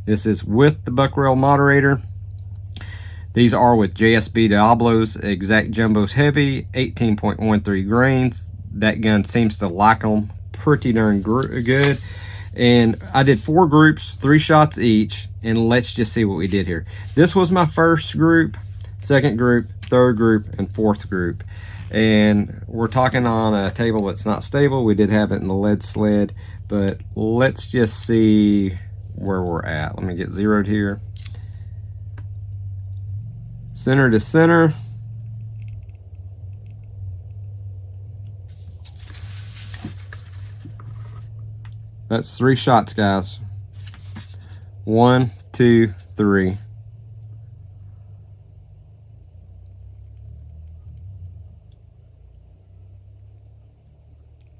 This is with the Buckrail moderator. These are with JSB Diablo's Exact Jumbos Heavy, 18.13 grains. That gun seems to like them pretty darn good. And I did 4 groups, 3 shots each, and let's just see what we did here. This was my first group, second group, third group, and fourth group. And we're talking on a table that's not stable. We did have it in the lead sled, but let's just see where we're at. Let me get zeroed here. Center to center. That's 3 shots, guys. 1, 2, 3.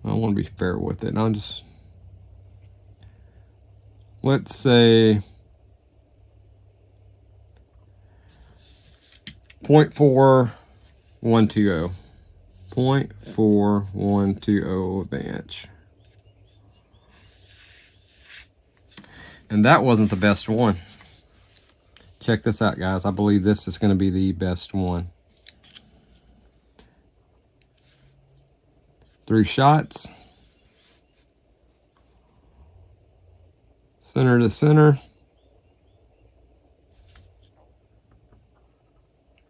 I want to be fair with it. I'll just, let's say 0.4120. 0.4120 advantage. And that wasn't the best one. Check this out, guys. I believe this is going to be the best one. 3 shots. Center to center.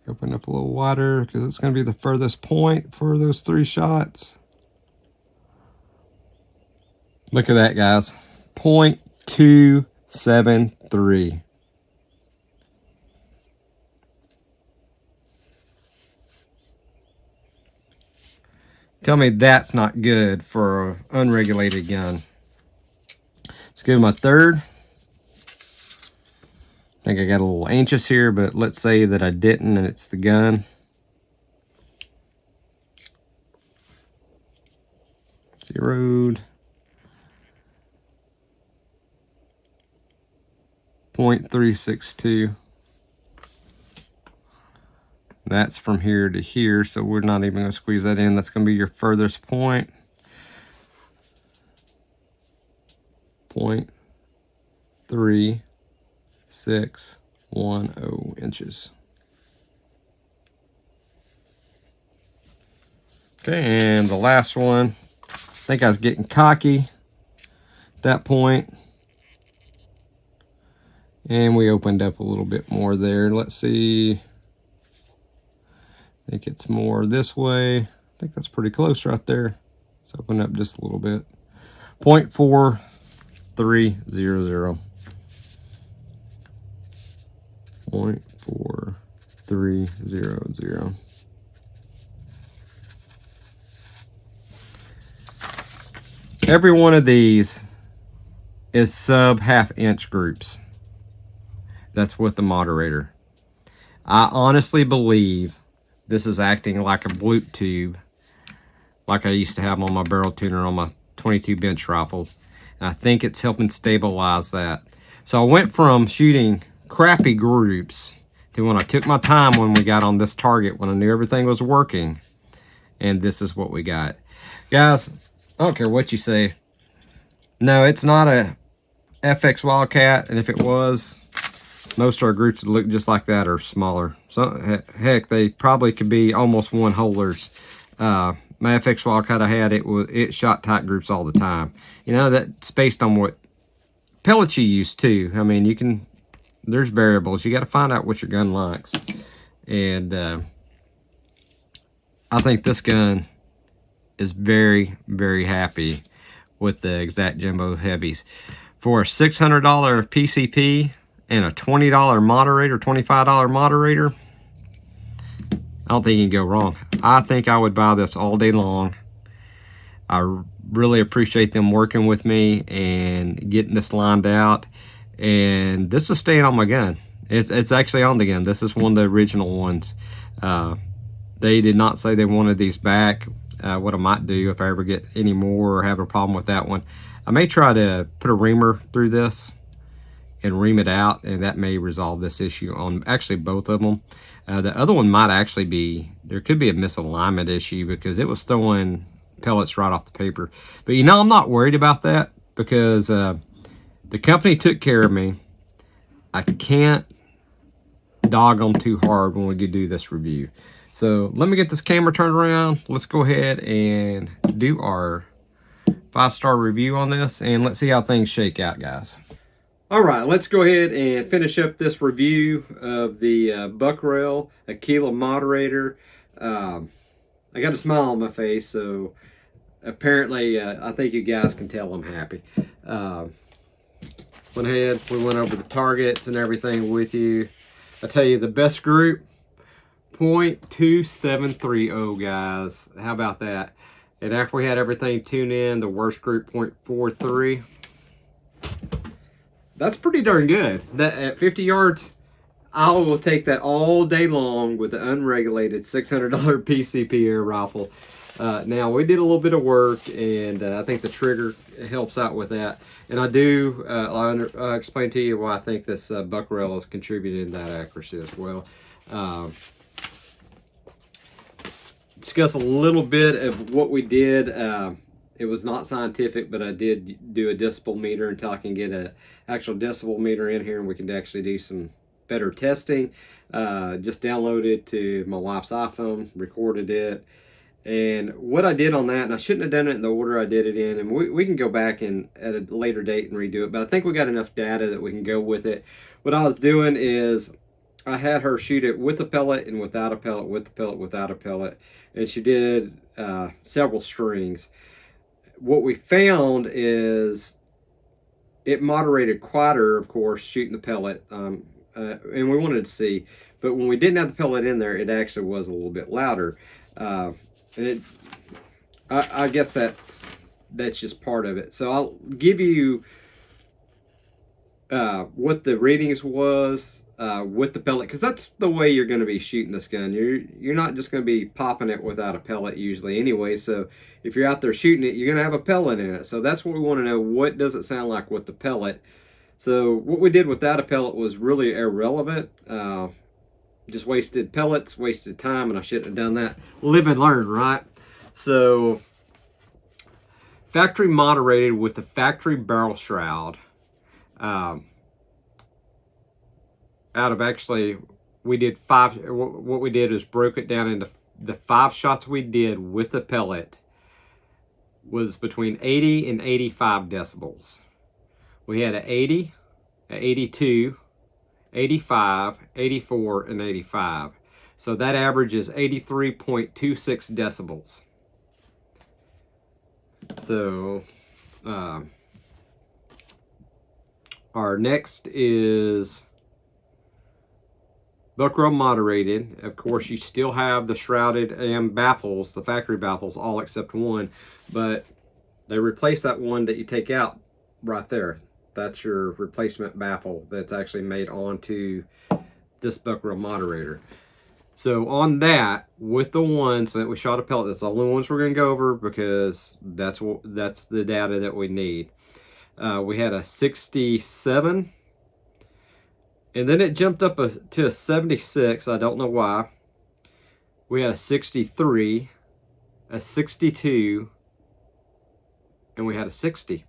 Open up a little wider because it's going to be the furthest point for those 3 shots. Look at that, guys. 0.273. Tell me that's not good for an unregulated gun. Let's give my third. I think I got a little anxious here, but let's say that I didn't and it's the gun. Zeroed. 0.362. That's from here to here, so we're not even going to squeeze that in. That's going to be your furthest point. 0.3610 inches. Okay, and the last one. I think I was getting cocky at that point. And we opened up a little bit more there. Let's see. I think it's more this way. I think that's pretty close right there. Let's open up just a little bit. 0.4300. 0.4300. Every one of these is sub half-inch groups. That's with the moderator. I honestly believe this is acting like a bloop tube, like I used to have on my barrel tuner on my 22 bench rifle. And I think it's helping stabilize that. So I went from shooting crappy groups to when I took my time when we got on this target, when I knew everything was working, and this is what we got. Guys, I don't care what you say. No, it's not a FX Wildcat, and if it was, most of our groups that look just like that are smaller. So heck, they probably could be almost one holers. My FX Wildcat I had, it shot tight groups all the time. You know, that's based on what pellets you use too. I mean, you can, there's variables. You got to find out what your gun likes. And I think this gun is very, very happy with the Exact Jumbo Heavies. For a $600 PCP and a $20 moderator, $25 moderator, I don't think you can go wrong. I think I would buy this all day long. I really appreciate them working with me and getting this lined out. And this is staying on my gun. It's actually on the gun. This is one of the original ones. They did not say they wanted these back. What I might do if I ever get any more or have a problem with that one, I may try to put a reamer through this and ream it out, and that may resolve this issue on actually both of them. The other one might actually be, there could be a misalignment issue because it was throwing pellets right off the paper. But you know, I'm not worried about that because the company took care of me. I can't dog them too hard when we do this review. So let me get this camera turned around. Let's go ahead and do our 5-star review on this, and let's see how things shake out, guys. All right, let's go ahead and finish up this review of the Buckrail Akela Moderator. I got a smile on my face, so apparently I think you guys can tell I'm happy. Went ahead, we went over the targets and everything with you. I tell you, the best group, 0.2730, guys. How about that? And after we had everything tuned in, the worst group, 0.43. That's pretty darn good. That at 50 yards, I will take that all day long with the unregulated $600 PCP air rifle. Now, we did a little bit of work, and I think the trigger helps out with that. And I do, I'll explain to you why I think this Buckrail is contributing to that accuracy as well. Discuss a little bit of what we did. It was not scientific, but I did do a decibel meter until I can get an actual decibel meter in here and we can actually do some better testing. Just downloaded it to my wife's iPhone, recorded it. And what I did on that, and I shouldn't have done it in the order I did it in, and we can go back and at a later date and redo it, but I think we got enough data that we can go with it. What I was doing is I had her shoot it with a pellet and without a pellet, with the pellet, without a pellet, and she did several strings. What we found is it moderated quieter, of course, shooting the pellet, and we wanted to see, but when we didn't have the pellet in there, it actually was a little bit louder. I guess that's just part of it. So I'll give you what the readings was with the pellet, because that's the way you're going to be shooting this gun. You're not just going to be popping it without a pellet usually anyway. So if you're out there shooting it, you're going to have a pellet in it. So that's what we want to know. What does it sound like with the pellet? So what we did without a pellet was really irrelevant. Just wasted pellets, wasted time, and I shouldn't have done that. Live and learn, right? So factory moderated with the factory barrel shroud. Out of actually, we did 5. What we did is broke it down into the 5 shots we did with the pellet was between 80 and 85 decibels. We had an 80, an 82, 85, 84, and 85. So that average is 83.26 decibels. So Our next is buckrow moderated. Of course, you still have the shrouded and baffles, the factory baffles, all except one, but they replace that one that you take out right there. That's your replacement baffle that's actually made onto this buckrow moderator. So on that, with the ones that we shot a pellet, that's the only ones we're going to go over because that's the data that we need. We had a 67, and then it jumped up to a 76. I don't know why. We had a 63, a 62, and we had a 60.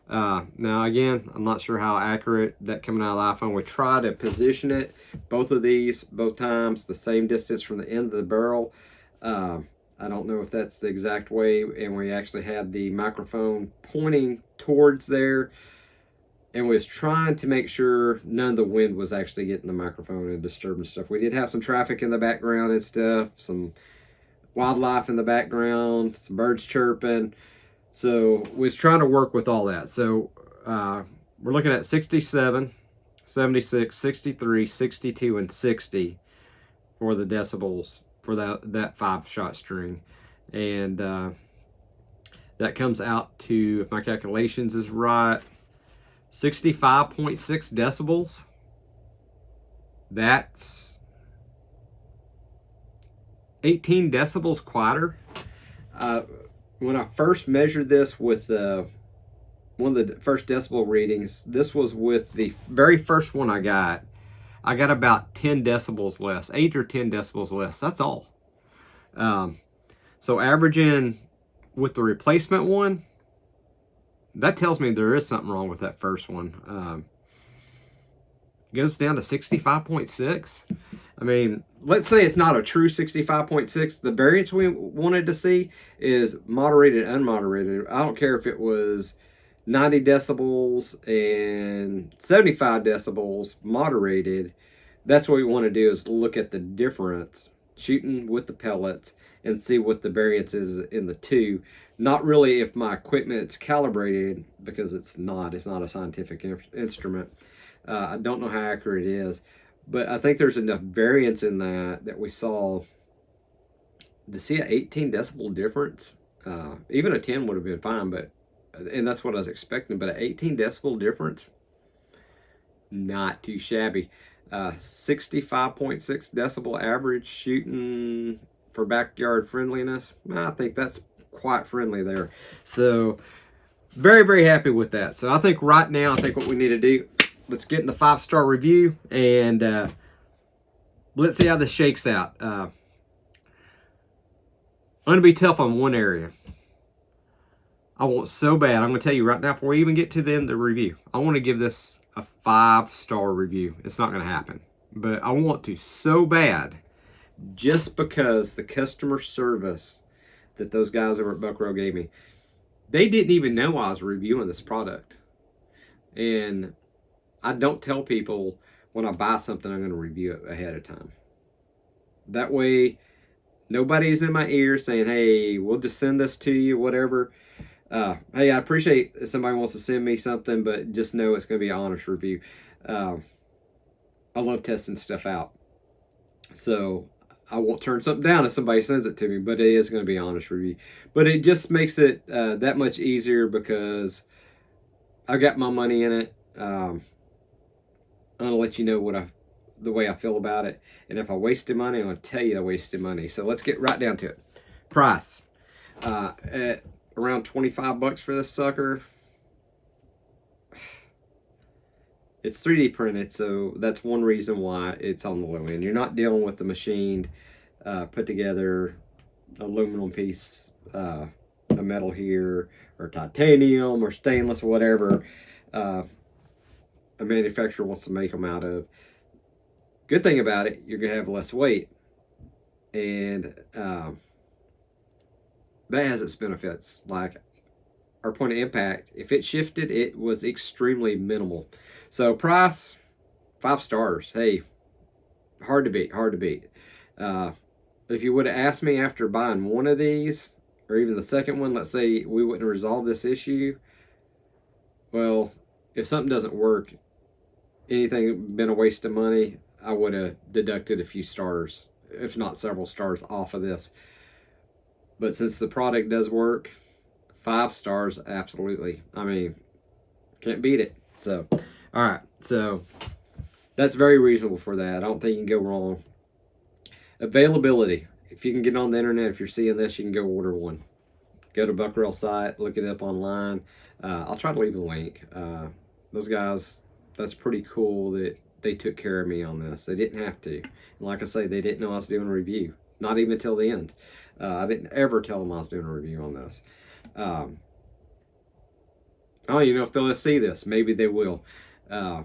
Now again, I'm not sure how accurate that coming out of the iPhone. We try to position it, both of these, both times, the same distance from the end of the barrel. I don't know if that's the exact way, and we actually had the microphone pointing towards there, and was trying to make sure none of the wind was actually getting the microphone and disturbing stuff. We did have some traffic in the background and stuff, some wildlife in the background, some birds chirping. So we was trying to work with all that. So we're looking at 67, 76, 63, 62, and 60 for the decibels for that 5-shot string. And that comes out to, if my calculations is right, 65.6 decibels. That's 18 decibels quieter. When I first measured this with one of the first decibel readings, this was with the very first one I got about 10 decibels less, 8 or 10 decibels less. That's all. So averaging with the replacement one, that tells me there is something wrong with that first one. Goes down to 65.6. I mean, let's say it's not a true 65.6. The variance we wanted to see is moderated, unmoderated. I don't care if it was 90 decibels and 75 decibels moderated. That's what we want to do, is look at the difference, shooting with the pellets, and see what the variance is in the two. Not really if my equipment's calibrated, because it's not a scientific instrument. I don't know how accurate it is, but I think there's enough variance in that we saw to see an 18 decibel difference. Even a 10 would have been fine, and that's what I was expecting, but an 18 decibel difference, not too shabby. 65.6 decibel average shooting for backyard friendliness. I think that's quite friendly there. So very, very happy with that. So I think right now, what we need to do, let's get in the 5-star review, and let's see how this shakes out. I'm going to be tough on one area. I want so bad, I'm going to tell you right now, before we even get to the end of the review, I want to give this a 5-star review. It's not going to happen, but I want to so bad, just because the customer service that those guys over at Buckrow gave me, they didn't even know I was reviewing this product. And I don't tell people when I buy something I'm going to review it ahead of time. That way, nobody's in my ear saying, hey, we'll just send this to you, whatever. Hey, I appreciate if somebody wants to send me something, but just know it's going to be an honest review. I love testing stuff out. So I won't turn something down if somebody sends it to me, but it is going to be an honest review. But it just makes it that much easier, because I got my money in it. I'm going to let you know the way I feel about it. And if I wasted money, I'm going to tell you I wasted money. So let's get right down to it. Price. At around 25 bucks for this sucker. It's 3D printed, so that's one reason why it's on the low end. You're not dealing with the machined, put together aluminum piece, a metal here, or titanium, or stainless, or whatever a manufacturer wants to make them out of. Good thing about it, you're going to have less weight, and that has its benefits. Like our point of impact, if it shifted, it was extremely minimal. So price, 5 stars. Hey, hard to beat, hard to beat. If you would have asked me after buying one of these, or even the second one, let's say we wouldn't have resolved this issue, well, if something doesn't work, anything been a waste of money, I would have deducted a few stars, if not several stars, off of this. But since the product does work, 5 stars, absolutely. I mean, can't beat it. So, all right. So that's very reasonable for that. I don't think you can go wrong. Availability. If you can get on the internet, if you're seeing this, you can go order one. Go to Buckrail site, look it up online. I'll try to leave a link. Those guys, that's pretty cool that they took care of me on this. They didn't have to. And like I say, they didn't know I was doing a review. Not even till the end. I didn't ever tell them I was doing a review on this. I don't even know if they'll see this. Maybe they will. I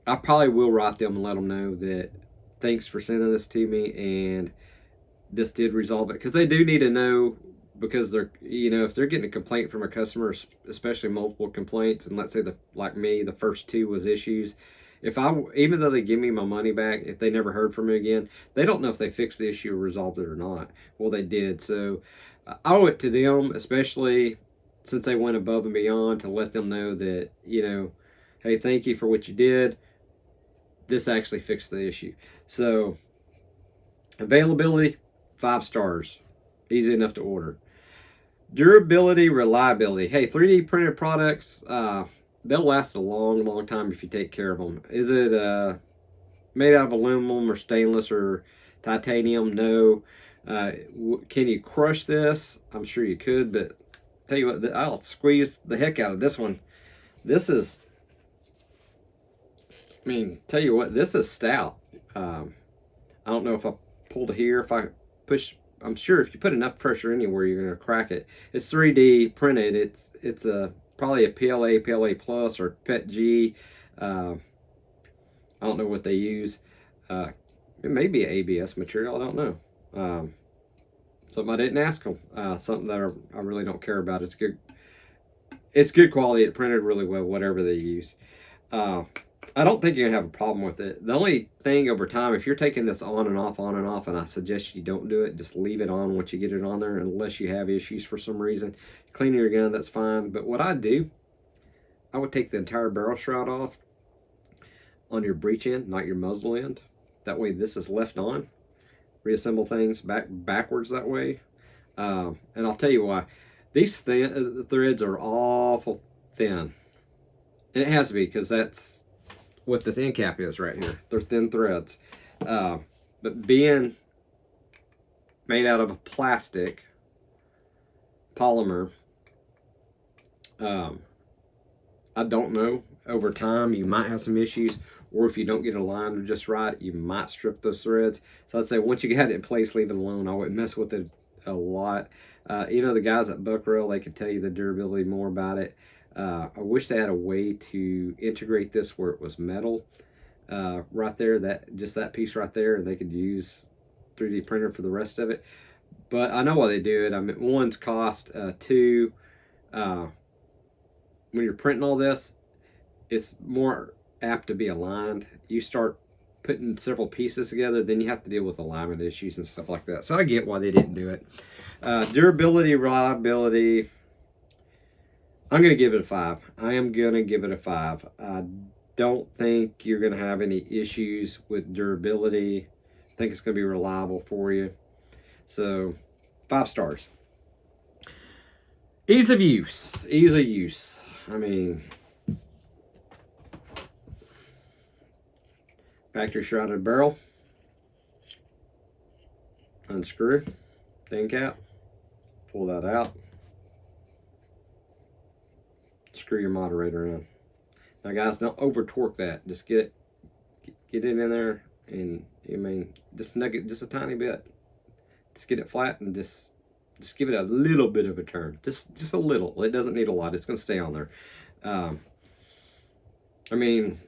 probably will write them and let them know that thanks for sending this to me and this did resolve it, because they do need to know, because they're, you know, if they're getting a complaint from a customer, especially multiple complaints, and let's say like me, the first 2 was issues. If even though they give me my money back, if they never heard from me again, they don't know if they fixed the issue or resolved it or not. Well, they did. So I owe it to them, especially since they went above and beyond to let them know that, you know, hey, thank you for what you did. This actually fixed the issue. So availability, 5 stars. Easy enough to order. Durability, reliability. Hey, 3D printed products, they'll last a long, long time if you take care of them. Is it made out of aluminum or stainless or titanium? No. Can you crush this? I'm sure you could, but tell you what, I'll squeeze the heck out of this one. This is, I mean, tell you what, this is stout. I don't know if I pulled it here, if I push, I'm sure if you put enough pressure anywhere, you're going to crack it. It's 3D printed. It's probably a PLA, PLA Plus, or PET G. I don't know what they use. It may be ABS material. I don't know. Something I didn't ask them. Something that I really don't care about. It's good. It's good quality. It printed really well, whatever they use. I don't think you're going to have a problem with it. The only thing over time, if you're taking this on and off, and I suggest you don't do it, just leave it on once you get it on there, unless you have issues for some reason. Cleaning your gun, that's fine. But what I do, I would take the entire barrel shroud off on your breech end, not your muzzle end. That way this is left on. Reassemble things backwards that way. And I'll tell you why. These threads are awful thin. And it has to be, because that's what this end cap is right here. They're thin threads. But being made out of a plastic polymer, I don't know. Over time, you might have some issues, or if you don't get it aligned just right, you might strip those threads. So I'd say once you get it in place, leave it alone. I wouldn't mess with it a lot. You know, the guys at Buckrail, they could tell you the durability more about it. I wish they had a way to integrate this where it was metal right there, just that piece right there, and they could use 3D printer for the rest of it. But I know why they do it. I mean, one's cost, two, when you're printing all this, it's more apt to be aligned. You start putting several pieces together, then you have to deal with alignment issues and stuff like that. So I get why they didn't do it. Durability, reliability, I'm going to give it a 5. I am going to give it a 5. I don't think you're going to have any issues with durability. I think it's going to be reliable for you. So, 5 stars. Ease of use. Ease of use. I mean, factory shrouded barrel. Unscrew. End cap. Pull that out. Screw your moderator in. Now guys, don't over torque that. Just get it in there, and I mean, just snug it just a tiny bit. Just get it flat and just give it a little bit of a turn. Just a little. It doesn't need a lot. It's going to stay on there. I mean,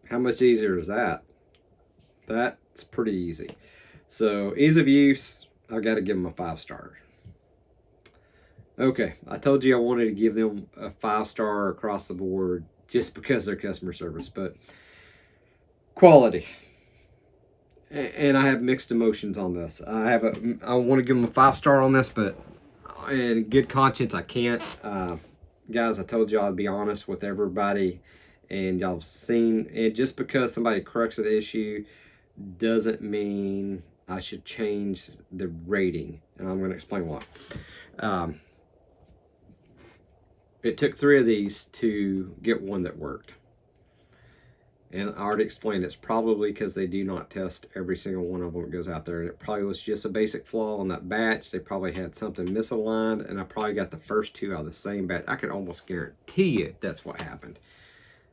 how much easier is that? That's pretty easy. So ease of use, I got to give them a 5 star. Okay, I told you I wanted to give them a 5 star across the board just because of their customer service, but quality. And I have mixed emotions on this. I want to give them a 5 star on this, but in good conscience, I can't. guys, I told y'all I'd be honest with everybody, and y'all have seen it. Just because somebody corrects an issue doesn't mean I should change the rating, and I'm going to explain why. It took 3 of these to get one that worked. And I already explained it's probably because they do not test every single one of them that goes out there. And it probably was just a basic flaw on that batch. They probably had something misaligned, and I probably got the first 2 out of the same batch. I could almost guarantee you that's what happened.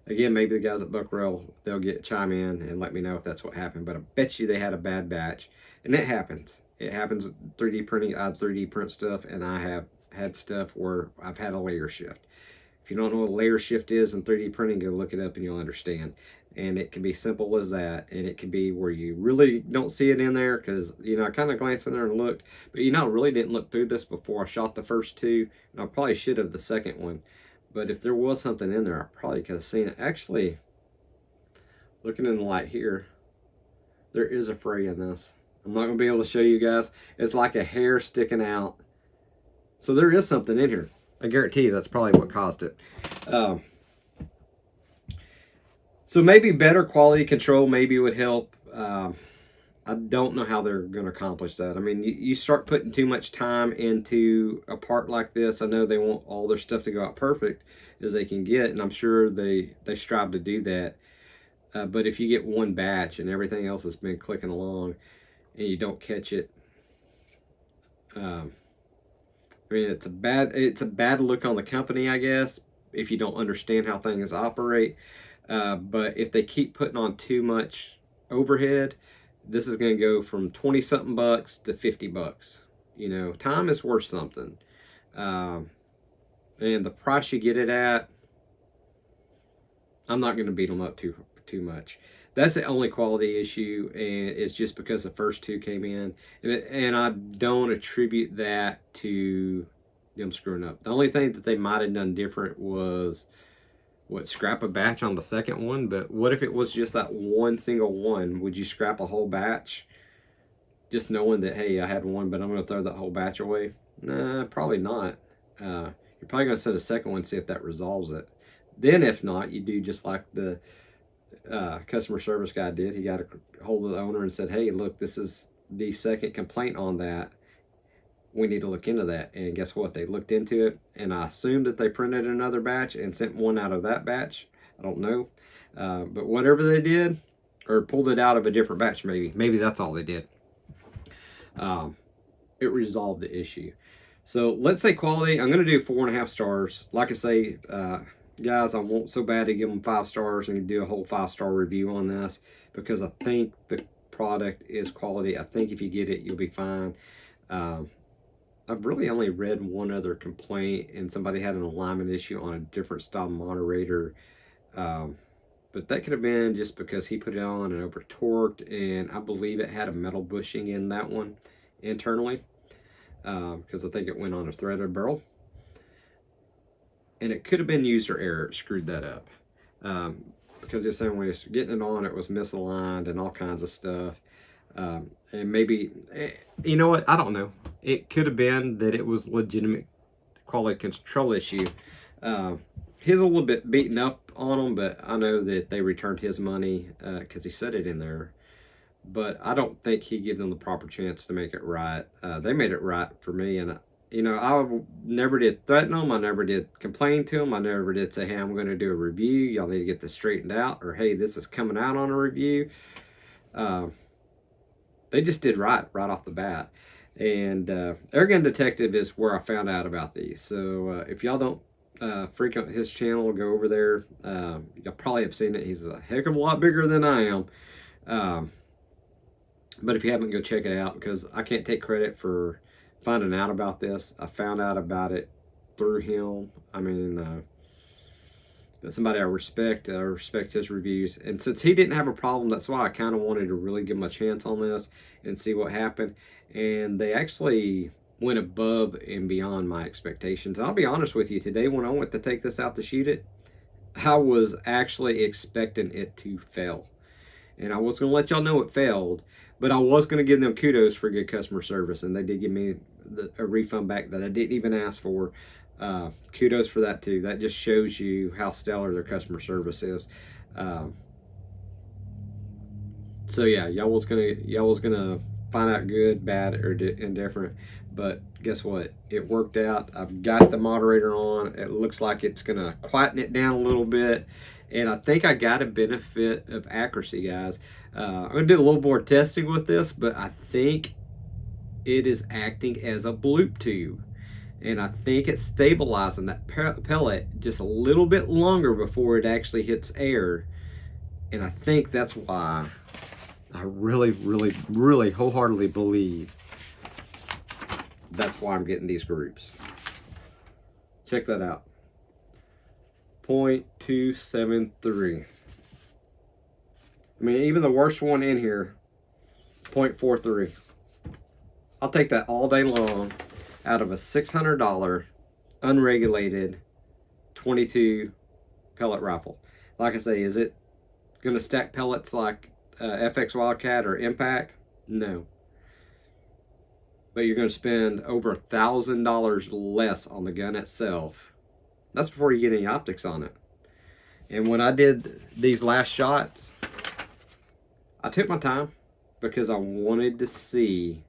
Again, maybe the guys at Buckrell, they'll chime in and let me know if that's what happened. But I bet you they had a bad batch. And it happens. It happens 3D printing. I 3D print stuff, and I have had stuff where I've had a layer shift. If you don't know what a layer shift is in 3D printing, go look it up and you'll understand. And it can be simple as that, and it can be where you really don't see it in there because, you know, I kind of glanced in there and looked, but, you know, I really didn't look through this before I shot the first 2, and I probably should have the second one. But if there was something in there, I probably could have seen it. Actually, looking in the light here, there is a fray in this. I'm not going to be able to show you guys. It's like a hair sticking out. So there is something in here. I guarantee you that's probably what caused it. So maybe better quality control maybe would help. I don't know how they're going to accomplish that. I mean, you start putting too much time into a part like this. I know they want all their stuff to go out perfect as they can get, and I'm sure they strive to do that. But if you get one batch and everything else has been clicking along and you don't catch it, I mean, it's a bad look on the company, I guess, if you don't understand how things operate. But if they keep putting on too much overhead, this is going to go from 20 something bucks to 50 bucks. You know, time is worth something. And the price you get it at, I'm not going to beat them up too much. That's the only quality issue, and it's just because the first 2 came in, and I don't attribute that to them screwing up. The only thing that they might have done different was scrap a batch on the second one. But what if it was just that one single one? Would you scrap a whole batch just knowing that, hey, I had one, but I'm going to throw that whole batch away? Nah, probably not. You're probably going to send a second one, see if that resolves it. Then if not, you do just like the customer service guy did. He got a hold of the owner and said, hey, look, this is the second complaint on that. We need to look into that. And guess what? They looked into it, and I assumed that they printed another batch and sent one out of that batch. I don't know. But whatever they did, or pulled it out of a different batch, maybe that's all they did. It resolved the issue. So let's say quality, I'm going to do 4.5 stars. Like I say, guys, I want so bad to give them 5 stars and do a whole 5-star review on this, because I think the product is quality. I think if you get it, you'll be fine. I've really only read one other complaint, and somebody had an alignment issue on a different style moderator. But that could have been just because he put it on and over torqued, and I believe it had a metal bushing in that one internally, because I think it went on a threaded barrel. And it could have been user error. It screwed that up. Because the same way it's getting it on, it was misaligned and all kinds of stuff. And maybe, you know what, I don't know. It could have been that it was legitimate quality control issue. He's a little bit beaten up on them, but I know that they returned his money because he said it in there. But I don't think he gave them the proper chance to make it right. They made it right for me, and you know, I never did threaten them. I never did complain to them. I never did say, hey, I'm going to do a review. Y'all need to get this straightened out, or hey, this is coming out on a review. They just did right off the bat. And Airgun Detective is where I found out about these. So if y'all don't frequent his channel, go over there. Y'all probably have seen it. He's a heck of a lot bigger than I am. But if you haven't, go check it out, because I can't take credit for finding out about this. I found out about it through him. I mean, that's somebody I respect. I respect his reviews. And since he didn't have a problem, that's why I kind of wanted to really give him a chance on this and see what happened. And they actually went above and beyond my expectations. And I'll be honest with you, today when I went to take this out to shoot it, I was actually expecting it to fail. And I was going to let y'all know it failed, but I was going to give them kudos for good customer service. And they did give me a refund back that I didn't even ask for. Kudos for that too. That just shows you how stellar their customer service is. So yeah, y'all was gonna find out good, bad, or indifferent. But guess what? It worked out. I've got the moderator on. It looks like it's gonna quieten it down a little bit, and I think I got a benefit of accuracy, guys. I'm gonna do a little more testing with this, but I think it is acting as a bloop tube, and I think it's stabilizing that pellet just a little bit longer before it actually hits air, and I think that's why. I really wholeheartedly believe that's why I'm getting these groups. Check that out. 0.273. I mean, even the worst one in here, 0.43. I'll take that all day long out of a $600 unregulated 22 pellet rifle. Like I say, is it going to stack pellets like FX Wildcat or Impact? No. But you're going to spend over $1,000 less on the gun itself. That's before you get any optics on it. And when I did these last shots, I took my time because I wanted to see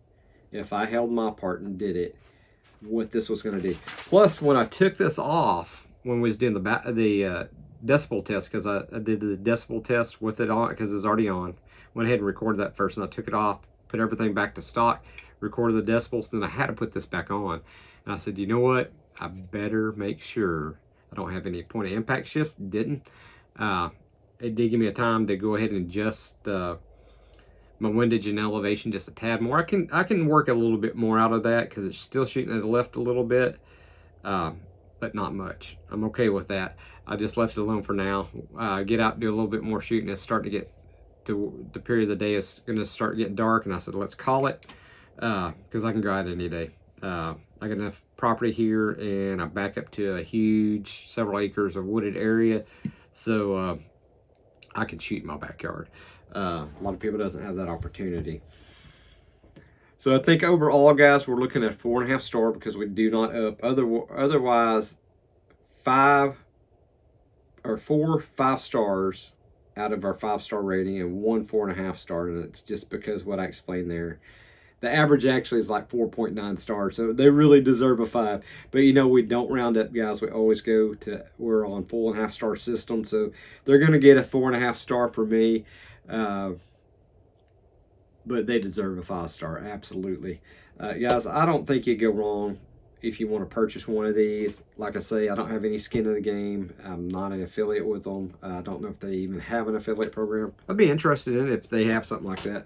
if I held my part and did it, what this was going to do. Plus, when I took this off, when we was doing the decibel test, because I did the decibel test with it on, because it's already on. Went ahead and recorded that first, and I took it off, put everything back to stock, recorded the decibels, then I had to put this back on. And I said, you know what? I better make sure I don't have any point of impact shift. Didn't. It did give me a time to go ahead and adjust my windage and elevation just a tad more. I can work a little bit more out of that because it's still shooting to the left a little bit, but not much. I'm okay with that. I just left it alone for now. Get out and do a little bit more shooting. It's starting to get to the period of the day is going to start getting dark, and I said let's call it because I can go out any day. I got enough property here, and I back up to a huge several acres of wooded area, so I can shoot in my backyard. A lot of people doesn't have that opportunity. So I think overall, guys, we're looking at 4.5 star because we do not up. Otherwise, 4 5 stars out of our 5-star rating and 1 4.5 star, and it's just because what I explained there. The average actually is like 4.9 stars, so they really deserve a 5. But you know, we don't round up, guys. We always we're on full and half star system, so they're going to get a 4.5 star for me. But they deserve a 5-star, absolutely. Guys, I don't think you go wrong if you want to purchase one of these. Like I say, I don't have any skin in the game. I'm not an affiliate with them. I don't know if they even have an affiliate program. I'd be interested in it if they have something like that.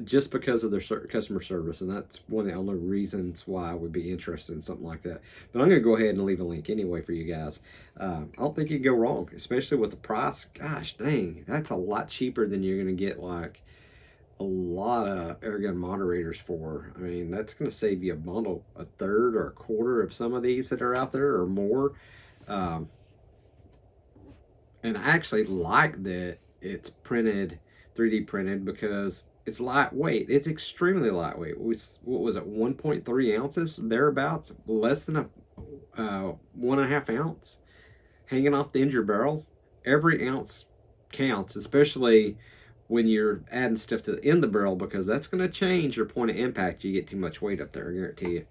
Just because of their customer service, and that's one of the only reasons why I would be interested in something like that. But I'm going to go ahead and leave a link anyway for you guys. I don't think you can go wrong, especially with the price. Gosh dang, that's a lot cheaper than you're going to get like a lot of airgun moderators for. I mean, that's going to save you a third or a quarter of some of these that are out there or more. And I actually like that it's 3D printed, because it's lightweight. It's extremely lightweight. What was it, 1.3 ounces, thereabouts, less than a 1.5 ounce hanging off the end of your barrel. Every ounce counts, especially when you're adding stuff to the end of the barrel, because that's going to change your point of impact. You get too much weight up there, I guarantee you.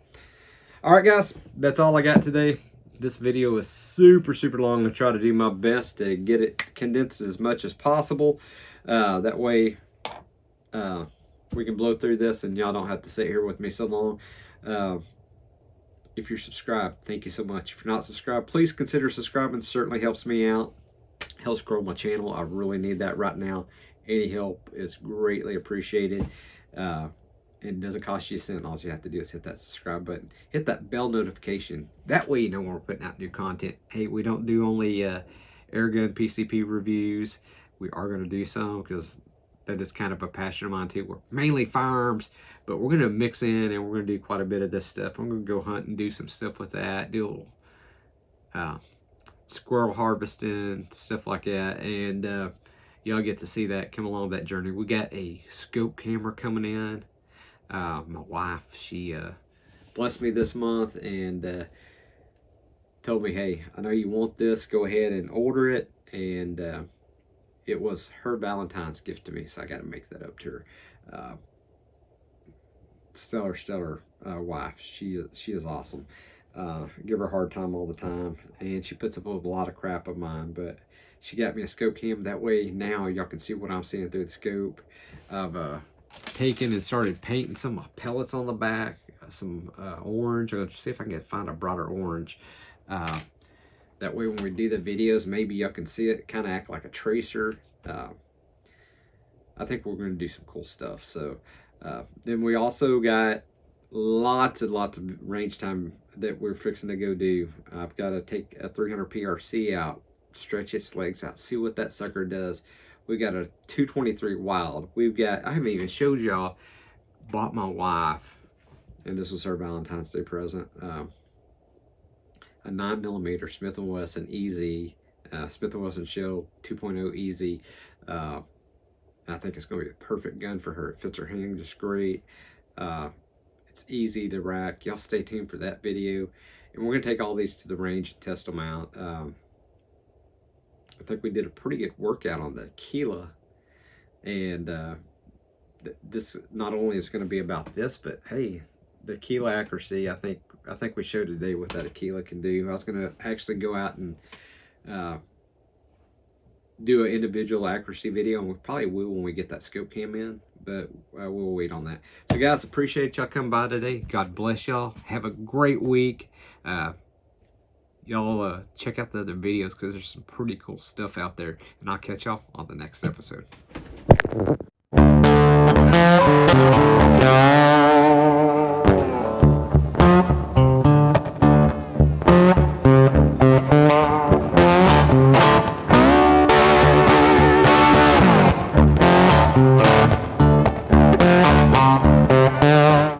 All right, guys, that's all I got today. This video is super long. I'm going to try to do my best to get it condensed as much as possible. That way we can blow through this and y'all don't have to sit here with me so long. If you're subscribed, thank you so much. If you're not subscribed, please consider subscribing. It certainly helps me out, helps grow my channel. I really need that right now. Any help is greatly appreciated. It doesn't cost you a cent. All you have to do is hit that subscribe button, hit that bell notification. That way you know when we're putting out new content. Hey, we don't do only airgun PCP reviews. We are going to do some because that is kind of a passion of mine too. We're mainly firearms, but we're going to mix in and we're going to do quite a bit of this stuff. I'm going to go hunt and do some stuff with that, do a little squirrel harvesting, stuff like that, and y'all get to see that, come along that journey. We got a scope camera coming in. My wife, she blessed me this month and told me, hey, I know you want this, go ahead and order it. And it was her Valentine's gift to me, so I got to make that up to her. Stellar wife. She is awesome. Give her a hard time all the time, and she puts up with a lot of crap of mine, but she got me a scope cam. That way now y'all can see what I'm seeing through the scope. I've taken and started painting some pellets on the back, some orange. I'll see if I can find a brighter orange. That way when we do the videos, maybe y'all can see it, kind of act like a tracer. I think we're going to do some cool stuff. So then we also got lots and lots of range time that we're fixing to go do. I've got to take a 300 PRC out, stretch its legs out, see what that sucker does. We got a 223 Wild. We've got, I haven't even showed y'all, bought my wife, and this was her Valentine's Day present, a 9mm Smith & Wesson EZ, Smith & Wesson Shell 2.0 EZ. I think it's going to be a perfect gun for her. It fits her hand just great. It's easy to rack. Y'all stay tuned for that video. And we're going to take all these to the range and test them out. I think we did a pretty good workout on the Akela. And this not only is going to be about this, but hey, the Akela accuracy, I think we showed today what that Akela can do. I was going to actually go out and do an individual accuracy video, and we probably will when we get that scope cam in, but we'll wait on that. So guys, appreciate y'all coming by today. God bless y'all. Have a great week. Y'all check out the other videos because there's some pretty cool stuff out there, and I'll catch y'all on the next episode.